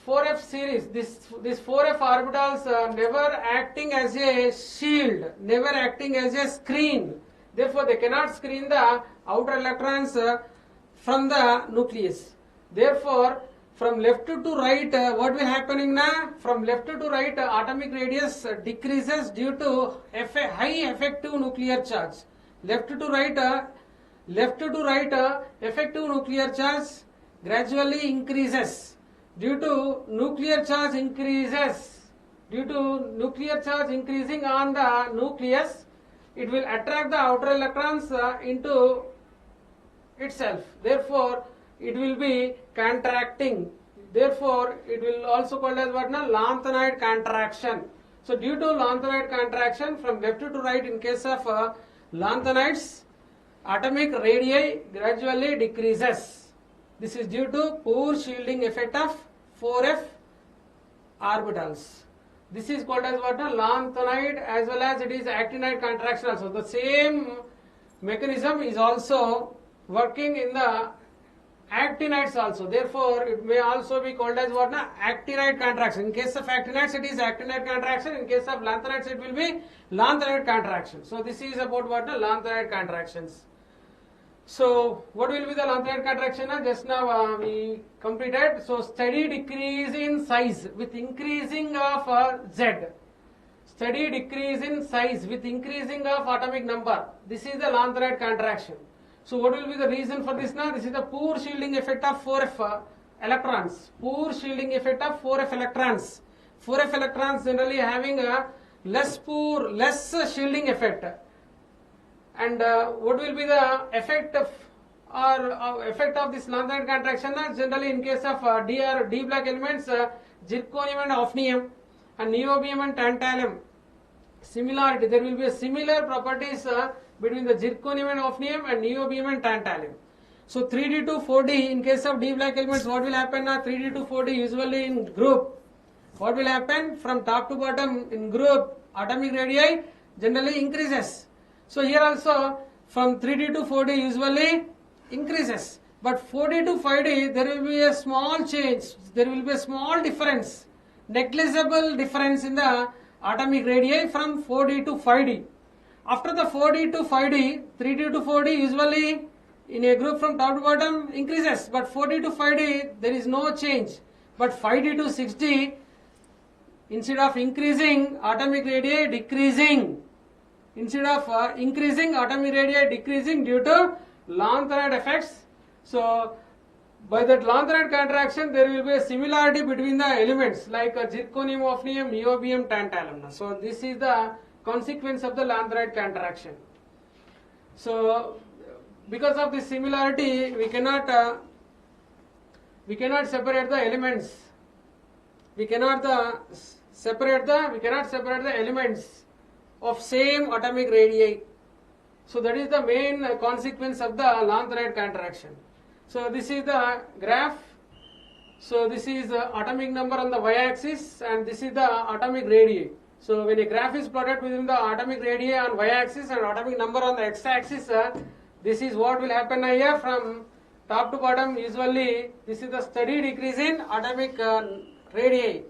4f series, this 4f orbitals never acting as a shield, never acting as a screen. Therefore, they cannot screen the outer electrons from the nucleus. Therefore, from left to right, what will happening now? From left to right, atomic radius decreases due to high effective nuclear charge. Left to right, effective nuclear charge gradually increases due to nuclear charge increases. Due to nuclear charge increasing on the nucleus, it will attract the outer electrons into itself. Therefore, it will be contracting. Therefore, it will also called as what now? Lanthanide contraction. So, due to lanthanide contraction from left to right in case of lanthanides, atomic radii gradually decreases. This is due to poor shielding effect of 4f orbitals. This is called as what? Lanthanide, as well as it is actinide contraction also. The same mechanism is also working in the actinides also. Therefore, it may also be called as what? Actinide contraction. In case of actinides, it is actinide contraction. In case of lanthanides, it will be lanthanide contraction. So, this is about what? Lanthanide contractions. So, what will be the lanthanide contraction? Just now we completed. So, steady decrease in size with increasing of Z. Steady decrease in size with increasing of atomic number. This is the lanthanide contraction. So, what will be the reason for this now? This is the poor shielding effect of 4f electrons. Poor shielding effect of 4f electrons. 4f electrons generally having a less shielding effect. And what will be the effect of this lanthanide contraction? Generally, in case of D block elements, zirconium and hafnium, and niobium and tantalum. Similarity, there will be a similar properties between the zirconium and hafnium and niobium and tantalum. So 3d to 4d in case of D block elements, what will happen? 3d to 4d usually in group. What will happen? From top to bottom in group, atomic radii generally increases. So here also from 3d to 4d usually increases. But 4d to 5d there will be a small change, there will be a small difference, negligible difference in the atomic radii from 4d to 5d. After the 4d to 5d, 3d to 4d usually in a group from top to bottom increases, but 4d to 5d there is no change. But 5d to 6d, instead of increasing, atomic radii decreasing. Instead of increasing, atomic radii decreasing due to lanthanide effects. So, by that lanthanide contraction, there will be a similarity between the elements like zirconium, hafnium, niobium, tantalum. So, this is the consequence of the lanthanide contraction. So, because of this similarity, we cannot separate the elements. We cannot separate the elements of same atomic radii. So that is the main consequence of the lanthanide contraction. So this is the graph. So this is the atomic number on the y-axis and this is the atomic radii. So when a graph is plotted within the atomic radii on y-axis and atomic number on the x-axis, this is what will happen here from top to bottom. Usually this is the steady decrease in atomic radii.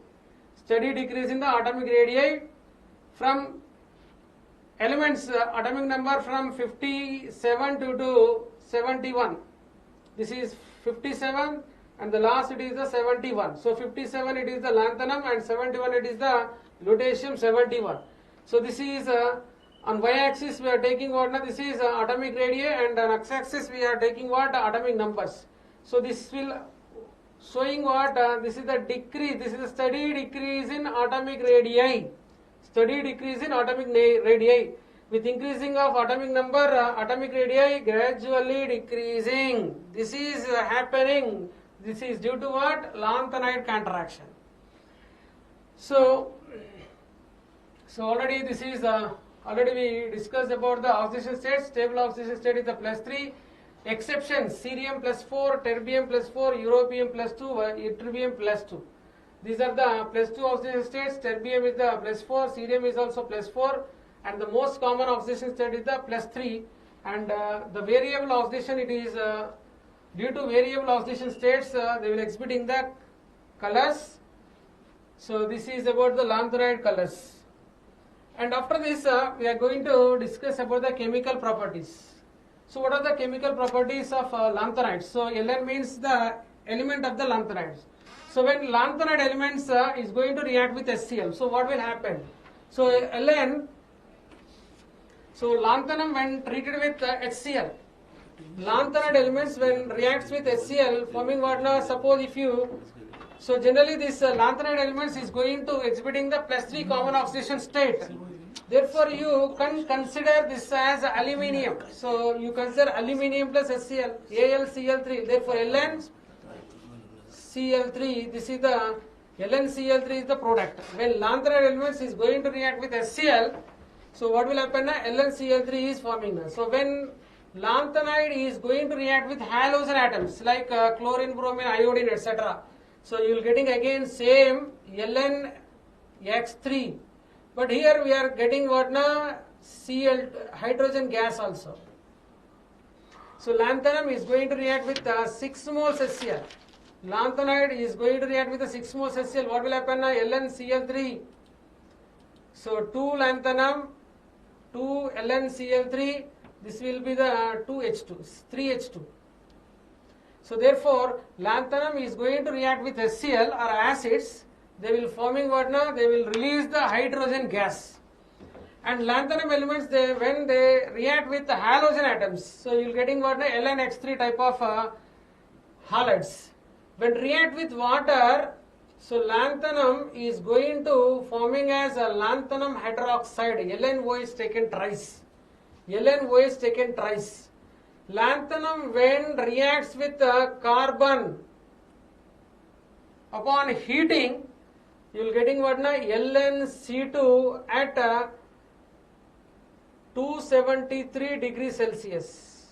Steady decrease in the atomic radii from elements atomic number from 57 to 71. This is 57 and the last it is the 71. So 57 it is the lanthanum and 71 it is the lutetium 71. So this is on y-axis we are taking what? This is atomic radii and on x-axis we are taking what? Atomic numbers. So this will showing what? This is the decrease. This is the steady decrease in atomic radii. Steady decrease in atomic radii. With increasing of atomic number, atomic radii gradually decreasing. This is happening. This is due to what? Lanthanide contraction. So, So already this is already we discussed about the oxidation states. Stable oxidation state is the +3. Exceptions: cerium +4, terbium +4, europium +2, ytterbium +2. These are the +2 oxidation states. Terbium is the +4, cerium is also +4, and the most common oxidation state is the +3. And the variable oxidation, it is due to variable oxidation states, they will exhibiting the colors. So this is about the lanthanide colors. And after this, we are going to discuss about the chemical properties. So what are the chemical properties of lanthanides? So Ln means the element of the lanthanides. So when lanthanide elements is going to react with HCl, so what will happen? So Ln, so lanthanum when treated with HCl, lanthanide elements when reacts with HCl forming what now? Suppose if you, so generally this lanthanide elements is going to exhibiting the +3 common oxidation state. Therefore you can consider this as aluminium. So you consider aluminium plus HCl, AlCl3. Therefore LnCl3, this is the LnCl3 is the product. When lanthanide elements is going to react with HCl, so what will happen now? LnCl3 is forming now. So when lanthanide is going to react with halogen atoms like chlorine, bromine, iodine, etc. So you will getting again same LnX3. But here we are getting what now? Cl, hydrogen gas also. So lanthanum is going to react with 6 moles HCl. Lanthanide is going to react with the 6 moles HCl. What will happen now? LnCl3. So 2 lanthanum, 2 LnCl3. This will be the 2H2, 3H2. So therefore, lanthanum is going to react with HCl or acids. They will forming what now? They will release the hydrogen gas. And lanthanum elements, they when they react with the halogen atoms, so you will getting what now? LnX3 type of halides. When react with water, so lanthanum is going to forming as a lanthanum hydroxide. LNO is taken thrice. LNO is taken thrice. Lanthanum when reacts with carbon upon heating, you will getting what now? LnC2 at 273 degrees Celsius.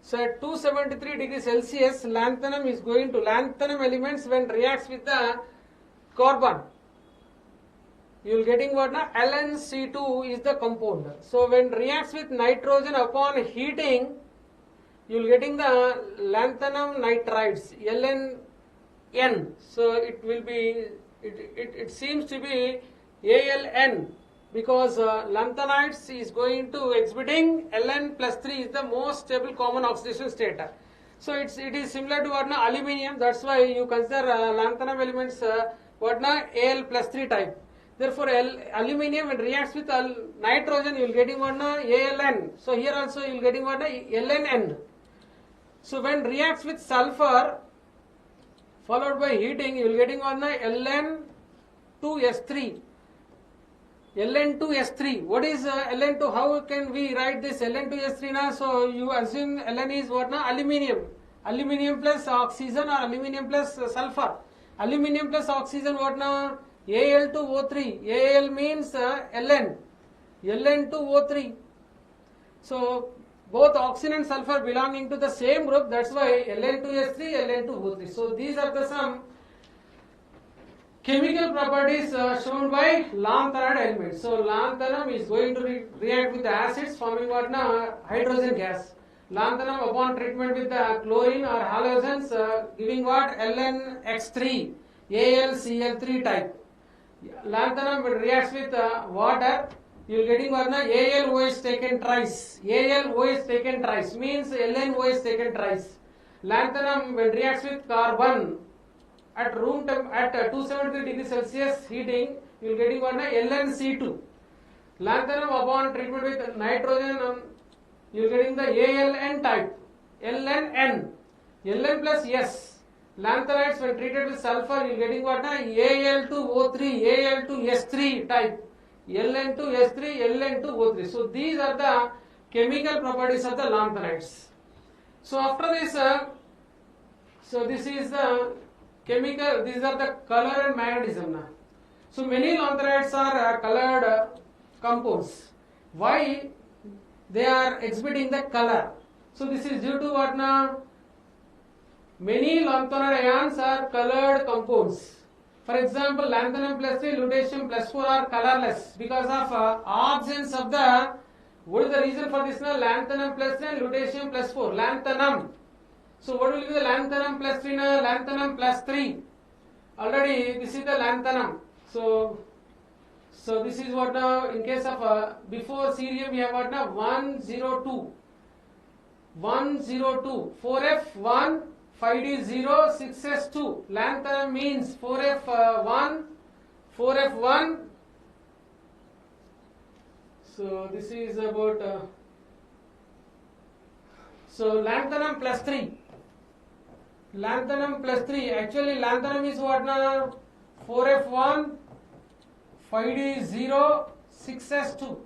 So at 273 degrees Celsius, lanthanum is going to, lanthanum elements when reacts with the carbon, you will getting what now? LnC2 is the compound. So when reacts with nitrogen upon heating, you will getting the lanthanum nitrides, LnN. So it will be, it seems to be ALN, because lanthanides is going to exhibiting Ln plus 3 is the most stable common oxidation state. So it is similar to what now? Aluminium. That's why you consider lanthanum elements what now? Al plus 3 type. Therefore aluminium when reacts with nitrogen, you will getting what now? ALN. So here also you will getting what now? LNN. So when reacts with sulfur followed by heating, you will getting what now? Ln2S3. Ln2S3. What is Ln2? How can we write this Ln2S3 now? So you assume Ln is what now? Aluminium. Aluminium plus oxygen or aluminium plus sulfur. Aluminium plus oxygen what now? Al2O3. Al means Ln. Ln2O3. So both oxygen and sulfur belonging to the same group. That's why Ln2S3, Ln2O3. So these are the some chemical properties shown by lanthanide elements. So lanthanum is going to react with the acids forming what now? Hydrogen gas. Lanthanum upon treatment with the chlorine or halogens giving what? LnX3, AlCl3 type. Lanthanum reacts with water, you will getting what now? AlO is taken thrice. AlO is taken thrice means LnO is taken thrice. Lanthanum when reacts with carbon at room temp at 273 degrees Celsius heating, you will getting what now? LnC2. Lanthanum upon treatment with nitrogen, you will getting the ALN type. LNN. Ln plus S. Lanthanides when treated with sulfur, you will getting what now? Al2O3, Al2S3 type. Ln2S3, Ln2O3. So these are the chemical properties of the lanthanides. So after this, so this is the chemical, these are the color and magnetism now. So many lanthanides are colored compounds. Why they are exhibiting the color? So this is due to what now? Many lanthanide ions are colored compounds. For example, lanthanum plus 3, lutetium plus 4 are colorless because of absence of the, what is the reason for this now? Lanthanum plus 3 and lutetium plus 4. Lanthanum. So what will be the lanthanum plus 3 now? Lanthanum plus 3. Already this is the lanthanum. So this is what now, in case of before cerium we have what now? 102. 102. 4F1. 5D0, 6S2. Lanthanum means 4F1, 4F1. So this is about, so lanthanum plus 3. Lanthanum plus 3. Actually lanthanum is what now? 4F1, 5D0, 6S2.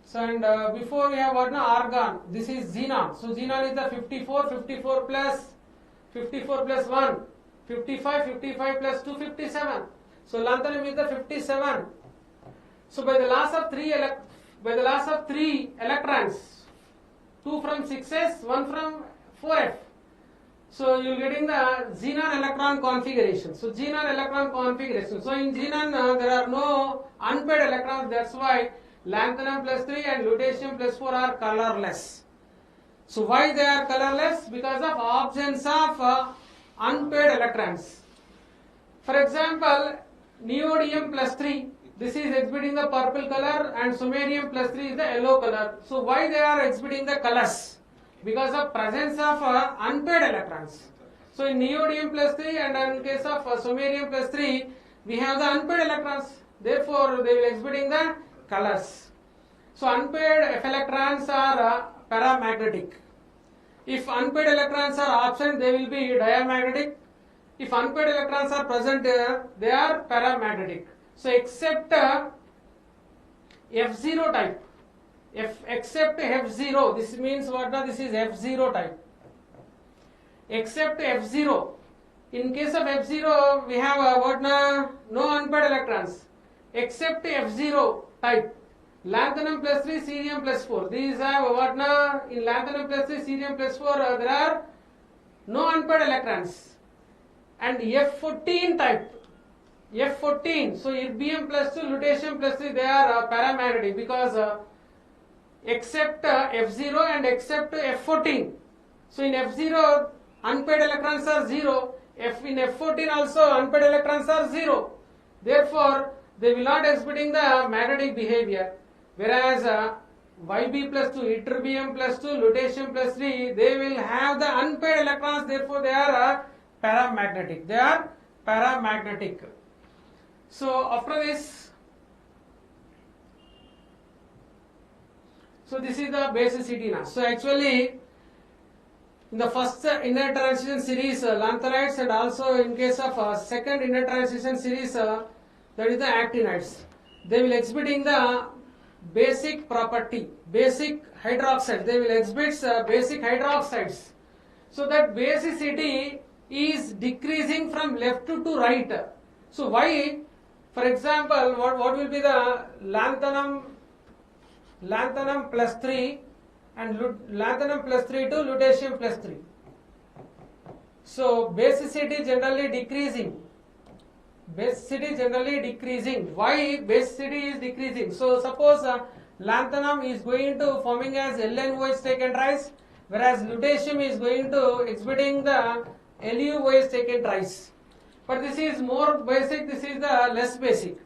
So and before we have what now? Argon. This is xenon. So xenon is the 54, 54 plus 1, 55, 55 plus 2, 57. So lanthanum is the 57. So by the loss of three electrons, 2 from 6s, 1 from 4f. So you are getting the xenon electron configuration. So xenon electron configuration. So in xenon there are no unpaired electrons. That's why lanthanum plus 3 and lutetium plus 4 are colorless. So why they are colorless? Because of absence of unpaired electrons. For example, neodymium plus 3, this is exhibiting the purple color, and samarium plus 3 is the yellow color. So why they are exhibiting the colors? Because of presence of unpaired electrons. So in neodymium plus 3 and in case of samarium plus 3, we have the unpaired electrons. Therefore, they will exhibiting the colors. So unpaired F electrons are paramagnetic. If unpaired electrons are absent, they will be diamagnetic. If unpaired electrons are present, they are paramagnetic. So except F0 type, except F0, this means what now? This is F0 type. Except F0. In case of F0, we have what now? No unpaired electrons. Except F0 type. Lanthanum plus 3, cerium plus 4. These have what now? In lanthanum plus 3, cerium plus 4, there are no unpaired electrons. And F14 type. F14. So erbium plus 2, lutetium plus 3, they are paramagnetic because except F0 and except F14. So in F0, unpaired electrons are 0. In F14 also, unpaired electrons are 0. Therefore, they will not exhibiting the magnetic behavior. Whereas Yb plus 2, ytterbium plus 2, lutetium plus 3, they will have the unpaired electrons, therefore they are paramagnetic. They are paramagnetic. So after this, so this is the basicity now. So actually, in the first inner transition series, lanthanides, and also in case of second inner transition series, that is the actinides. They will exhibiting the basic property, basic hydroxides. They will exhibit basic hydroxides. So that basicity is decreasing from left to right. So why? For example, what will be the lanthanum plus 3 and lanthanum plus 3 to lutetium plus 3. So basicity generally decreasing. Basicity generally decreasing. Why basicity is decreasing? So suppose lanthanum is going to forming as LNOH taken twice, whereas lutetium is going to exhibiting the LuOH taken twice. But this is more basic, this is the less basic.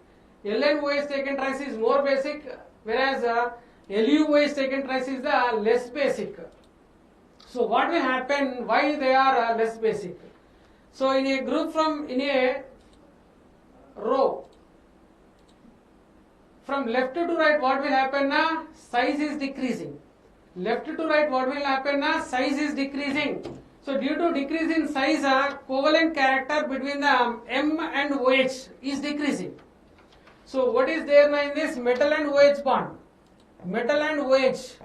LNOH taken twice is more basic, whereas LuOH taken twice is the less basic. So what will happen? Why they are less basic? So in a group in a row, from left to right, what will happen now? Size is decreasing. Left to right, what will happen now? Size is decreasing. So due to decrease in size, covalent character between the M and OH is decreasing. So what is there now in this? Metal and OH bond. Metal and OH.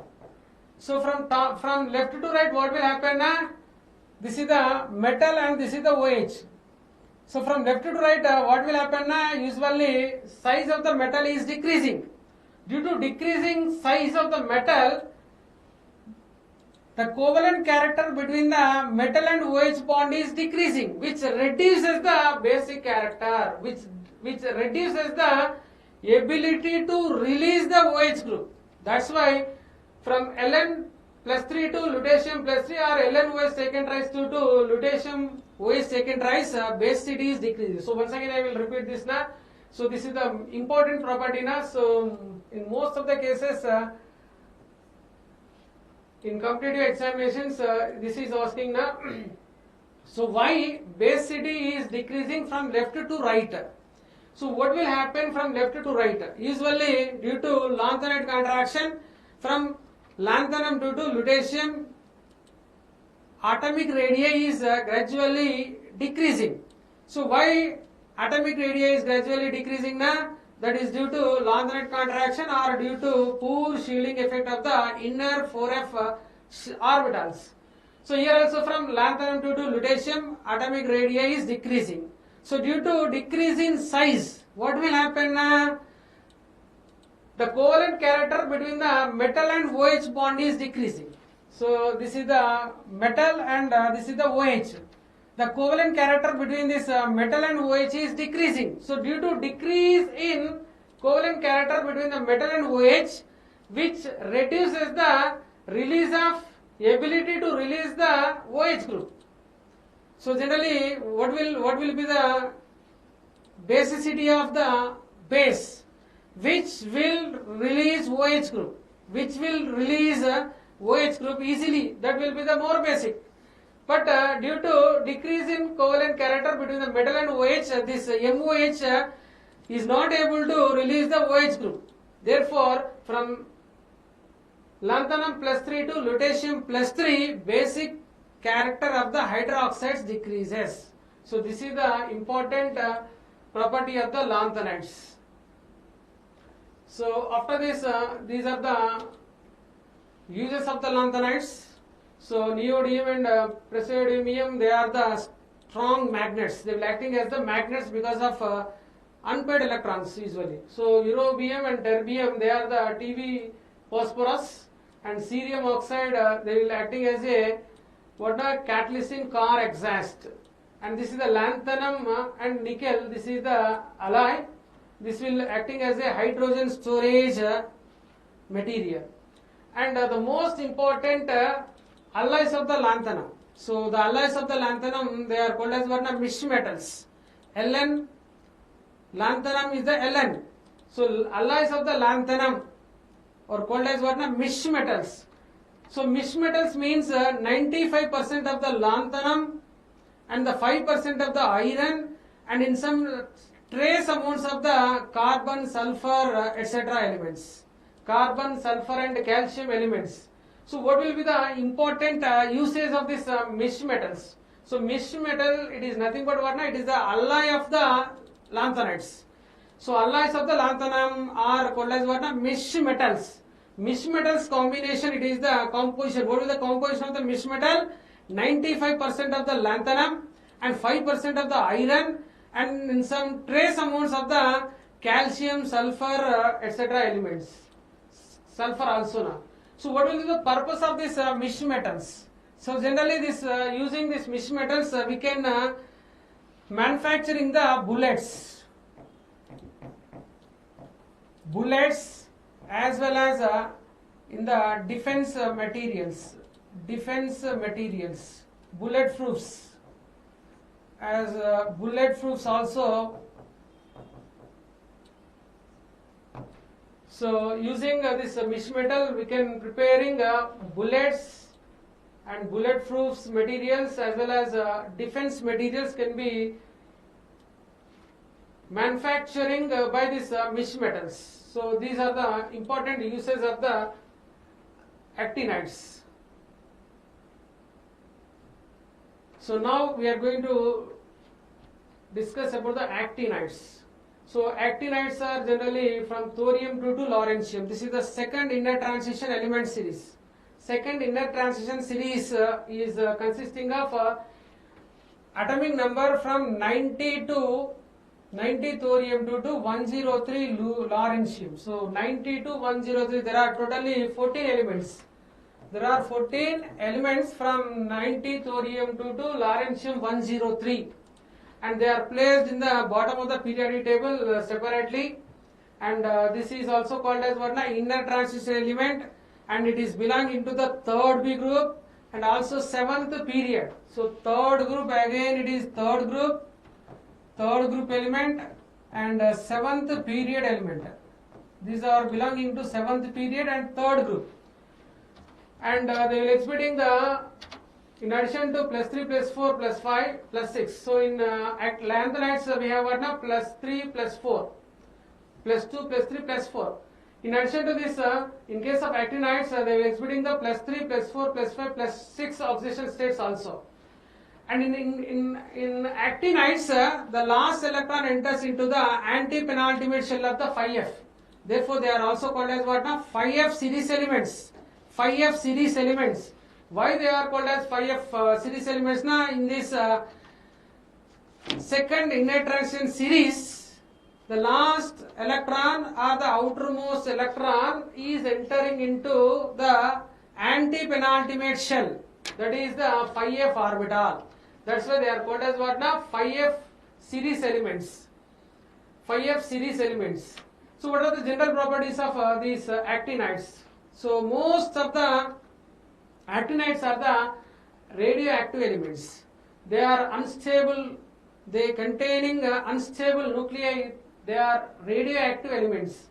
So from left to right, what will happen now? This is the metal and this is the OH. So from left to right, what will happen? Usually size of the metal is decreasing. Due to decreasing size of the metal, the covalent character between the metal and OH bond is decreasing, which reduces the basic character, which reduces the ability to release the OH group. That's why from Ln plus 3 to lutetium plus 3 or Ln OH second rise to lutetium OH second rise, basicity is decreasing. So once again I will repeat this now. So this is the important property now. So in most of the cases, in competitive examinations, this is asking now. So why basicity is decreasing from left to right? So what will happen from left to right? Usually due to lanthanide contraction, from lanthanum due to lutetium, atomic radii is gradually decreasing. So why atomic radii is gradually decreasing now? That is due to lanthanide contraction or due to poor shielding effect of the inner 4f orbitals. So here also from lanthanum due to lutetium, atomic radii is decreasing. So due to decrease in size, what will happen? The covalent character between the metal and OH bond is decreasing. So this is the metal and this is the OH. The covalent character between this metal and OH is decreasing. So due to decrease in covalent character between the metal and OH, which reduces the release of ability to release the OH group. So generally, what will be the basicity of the base, which will release OH group, which will release OH group easily? That will be the more basic. But due to decrease in covalent character between the metal and OH, this MOH is not able to release the OH group. Therefore, from lanthanum plus 3 to lutetium plus 3, basic character of the hydroxides decreases. So this is the important property of the lanthanides. So after this, these are the uses of the lanthanides. So neodymium and praseodymium, they are the strong magnets. They will acting as the magnets because of unpaired electrons usually. So eurobium and terbium, they are the TV phosphorus, and cerium oxide, they will acting as a catalyst in car exhaust. And this is the lanthanum and nickel, this is the alloy. This will acting as a hydrogen storage material. And the most important alloys of the lanthanum. So the alloys of the lanthanum, they are called as mish metals. Ln, lanthanum is the Ln. So alloys of the lanthanum are called as mish metals. So mish metals means 95% of the lanthanum and the 5% of the iron, and in some trace amounts of the carbon, sulfur, etc. elements. Carbon, sulfur and calcium elements. So what will be the important usage of this mish metals? So mish metal, it is nothing but what? It is the alloy of the lanthanides. So alloys of the lanthanum are called as what? Mish metals. Mish metals combination, it is the composition. What is the composition of the mish metal? 95% of the lanthanum and 5% of the iron, and in some trace amounts of the calcium, sulfur, etc. elements. Sulfur also now. So what will be the purpose of this mish metals? So generally this using this mish metals we can manufacturing the bullets as well as in the defense materials, bullet proofs, as bullet proofs also. So using this mish metal, we can preparing bullets and bullet proofs materials as well as defense materials can be manufacturing by this mish metals. So these are the important uses of the actinides. So now we are going to discuss about the actinides. So actinides are generally from thorium to lawrencium. This is the second inner transition element series. Second inner transition series is consisting of atomic number from 90 thorium to 103 lawrencium. So 90 to 103, there are totally 14 elements. There are 14 elements from 90 thorium to lawrencium 103, and they are placed in the bottom of the periodic table separately. And this is also called as what inner transition element, and it is belonging to the third B group and also seventh period. So third group, again it is third group element, and seventh period element. These are belonging to seventh period and third group. And they will expecting the, in addition to plus 3, plus 4, plus 5, plus 6. So in lanthanides we have what now? Plus 3, plus 4, plus 2, plus 3, plus 4. In addition to this, in case of actinides, they will expecting the plus 3, plus 4, plus 5, plus 6 oxidation states also. And in actinides, the last electron enters into the anti-penultimate shell of the 5f. Therefore, they are also called as what now? 5f series elements. 5f series elements. Why they are called as 5f series elements? Now, in this second inner transition series, the last electron or the outermost electron is entering into the anti-penultimate shell. That is the 5f orbital. That's why they are called as what now? 5f series elements. 5f series elements. So what are the general properties of these actinides? So most of the actinides are the radioactive elements. They are unstable. They containing unstable nuclei. They are radioactive elements.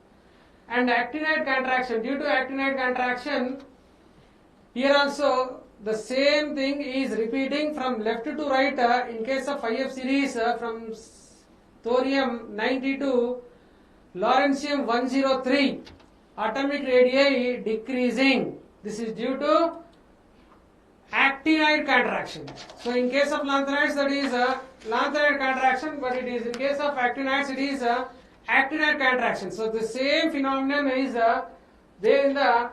And actinide contraction, due to actinide contraction, here also the same thing is repeating from left to right. In case of 5f series, from thorium 90 to lawrencium 103, atomic radii decreasing. This is due to actinide contraction. So in case of lanthanides, that is lanthanide contraction, but it is in case of actinides, it is actinide contraction. So the same phenomenon is there in the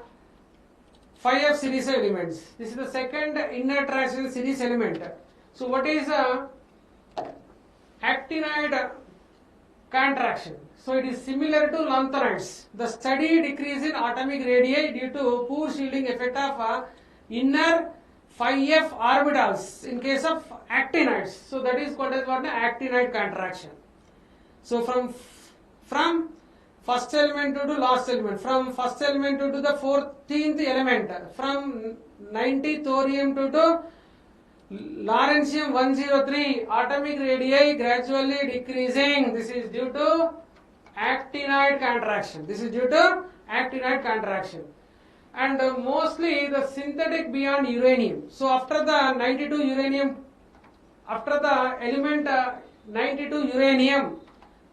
5f series elements. This is the second inner transition series element. So what is actinide contraction? So it is similar to lanthanides. The steady decrease in atomic radii due to poor shielding effect of inner 5f orbitals in case of actinides. So that is called as what? Actinide contraction. So from first element to last element, from first element to the 14th element, from 90 thorium to lawrencium 103, atomic radii gradually decreasing. This is due to actinide contraction. This is due to actinide contraction. And mostly the synthetic beyond uranium. So after the 92 uranium, after the element 92 uranium,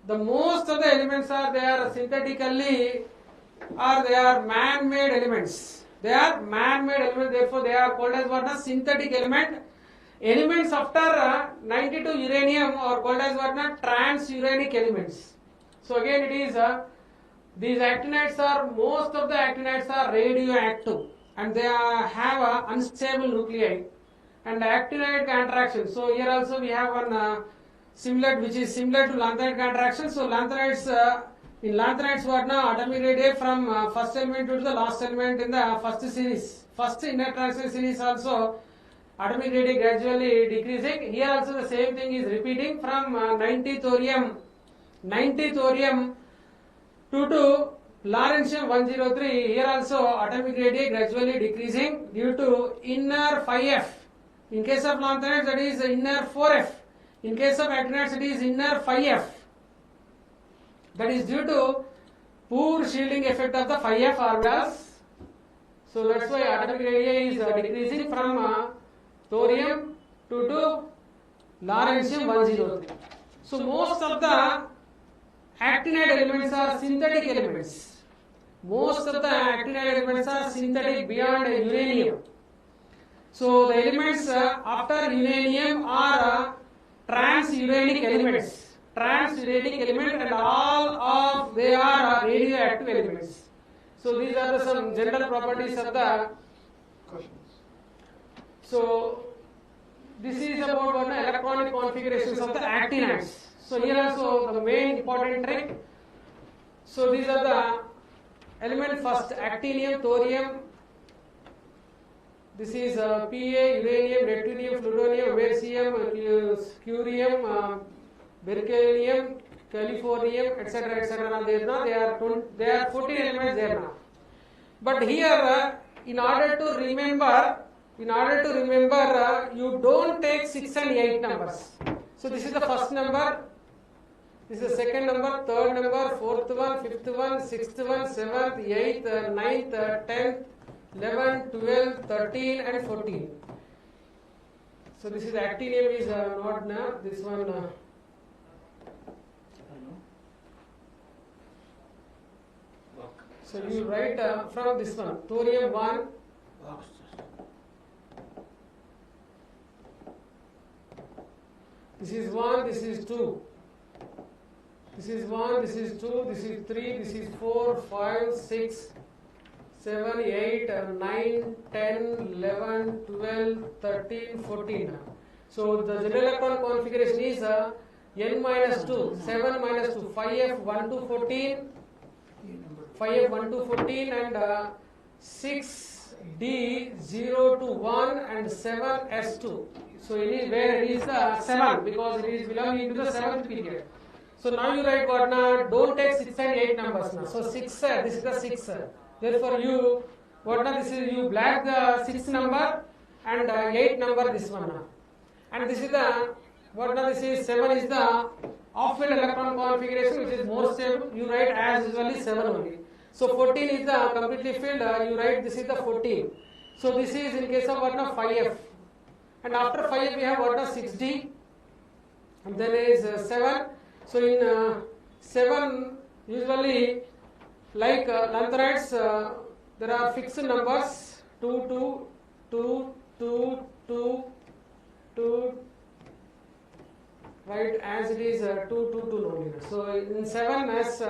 the most of the elements are they are synthetically or they are man-made elements. They are man-made elements. Therefore, they are called as what? A synthetic element. Elements after 92 uranium are called as what? Transuranic elements. So again, it is these actinides are, most of the actinides are radioactive and they have unstable nuclei and actinide contraction. So here also we have one similar, which is similar to lanthanide contraction. So lanthanides, in lanthanides what now? Atomic radii from first element to the last element in the first series. First inner transition series also atomic radii gradually decreasing. Here also the same thing is repeating from 90 thorium to lawrencium 103. Here also atomic radii gradually decreasing due to inner 5f. In case of lanthanides, that is inner 4f. In case of actinides, it is inner 5f. That is due to poor shielding effect of the 5f orbitals. So that's why atomic radii is decreasing from thorium to lawrencium 103. So most of the actinide elements are synthetic elements. Most of the actinide elements are synthetic beyond uranium. So the elements after uranium are transuranic elements. Transuranic element, and all of they are radioactive elements. So these are some general properties of the questions. So this is about what electronic configurations of the actinides. So here also the main important trick. So these are the element first: actinium, thorium. This is Pa, uranium, neptunium, plutonium, americium, curium, berkelium, californium, etc., etc. They are 14 elements there now. But here, in order to remember, you don't take 6 and 8 numbers. So this is the first number, this is the second number, third number, fourth one, fifth one, sixth one, seventh, eighth, ninth, 10th, 11, 12, 13 and 14. So this is actinium is not now, this one. So you write from this one, thorium 1. This is 1, this is 2. This is 1, this is 2, this is 3, this is 4, 5, 6, 7, 8, 9, 10, 11, 12, 13, 14. So the general electron configuration is n minus 2, 7 minus 2, 5f 1 to 14, 5f 1 to 14 and 6d 0 to 1 and 7s2. So anywhere it is 7 because it is belonging to the 7th period. So now you write what now? Don't take 6 and 8 numbers now. So 6, this is the 6. Therefore you, what now this is, you black the 6 number and 8 number this one now. And this is the, what now this is, 7 is the off-field electron configuration which is more stable. You write as usually 7 only. So 14 is the completely filled, you write this is the 14. So this is in case of what now 5f. And after 5f we have what now 6d. And then is 7. So in 7 usually like lanthanides there are fixed numbers 2, 2, 2, 2, 2, 2, right, as it is 2, 2, 2 only. So in 7 as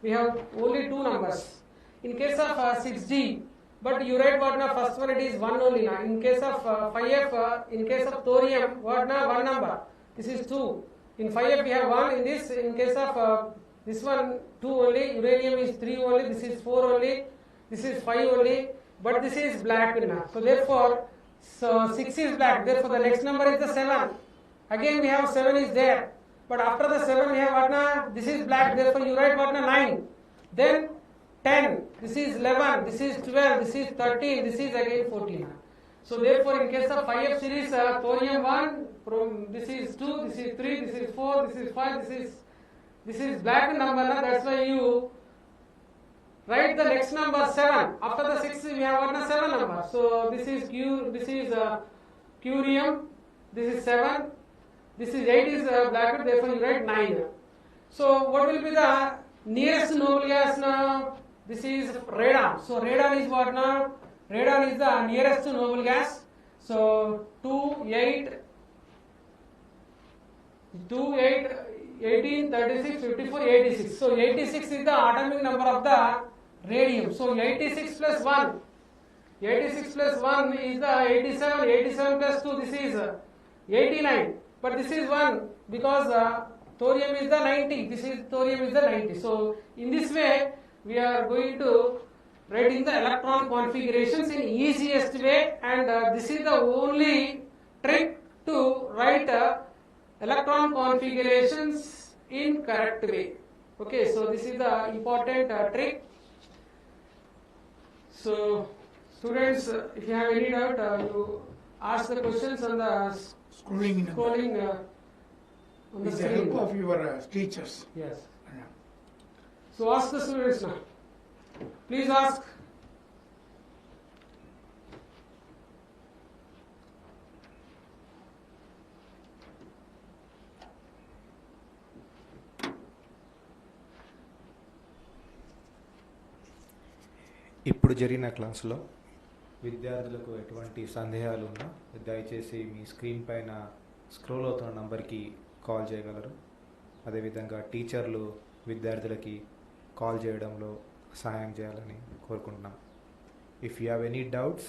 we have only 2 numbers. In case of 6d, but you write what now, first one it is 1 only now. In case of 5f, in case of thorium, what now, 1 number, this is 2. In 5f we have 1, in this, in case of this one 2 only, uranium is 3 only, this is 4 only, this is 5 only, but this is black now. So therefore, so 6 is black, therefore the next number is the 7. Again we have 7 is there, but after the 7 we have what now, this is black, therefore you write what now, 9. Then 10, this is 11, this is 12, this is 13, this is again 14. So therefore in case of 5F series, thorium 1, this is 2, this is 3, this is 4, this is 5, this is black number, that's why you write the next number 7. After the 6 we have what now, 7 number. So this is curium, this is 7, this is 8 is black, therefore you write 9. So what will be the nearest noble gas now? This is radon. So radon is what now? Radon is the nearest noble gas. So 2, 8, 18, 36, 54, 86. So 86 is the atomic number of the radium. So 86 plus 1. 86 plus 1 is the 87. 87 plus 2, this is 89. But this is 1 because thorium is the 90. This is thorium is the 90. So in this way, we are going to writing the electron configurations in easiest way, and this is the only trick to write electron configurations in correct way. Okay, so this is the important trick. So students, if you have any doubt, you ask the questions on the scrolling on the with the screen. help of your teachers. Yes. Yeah. So ask the students now. Please ask. ఇప్పుడు జరిగిన క్లాసులో విద్యార్థులకు ఎటువంటి సందేహాలు ఉన్నా దయచేసి మీ screen పైన scroll అవుతున్న నంబర్కి కాల్ చేయగలరు. అదేవిధంగా టీచర్లు విద్యార్థులకి కాల్ చేయడంలో సహాయం చేయాలని కోరుకుంటున్నాం. If you have any doubts,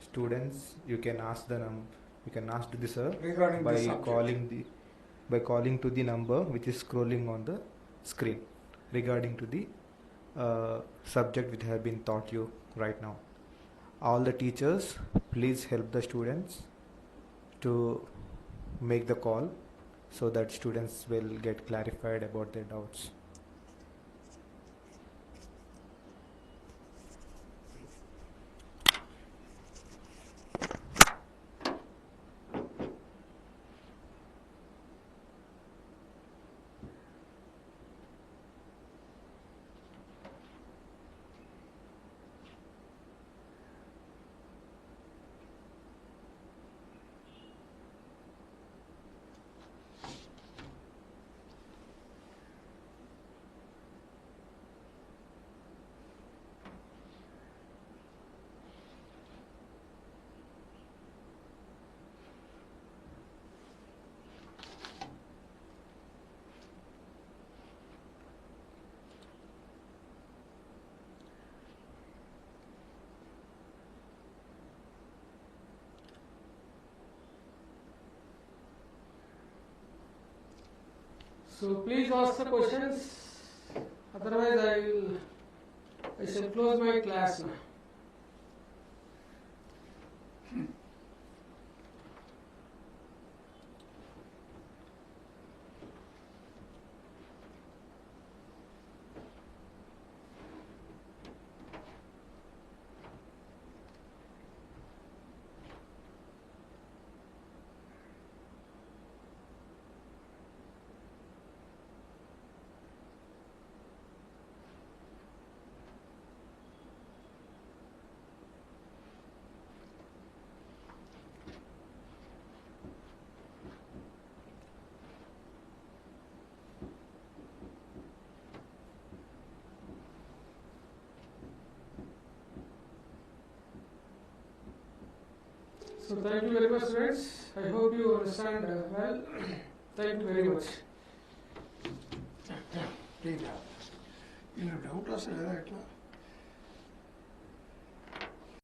students, you can ask them You can ask to the sir regarding by the subject. calling to the number which is scrolling on the screen regarding to the subject which have been taught you right now. All the teachers, please help the students to make the call so that students will get clarified about their doubts. So please ask the questions, otherwise I shall close my class now. So thank you very much, friends. I hope you understand well. Thank you very much. Please, doubt వస్తుంది కదా ఎట్లా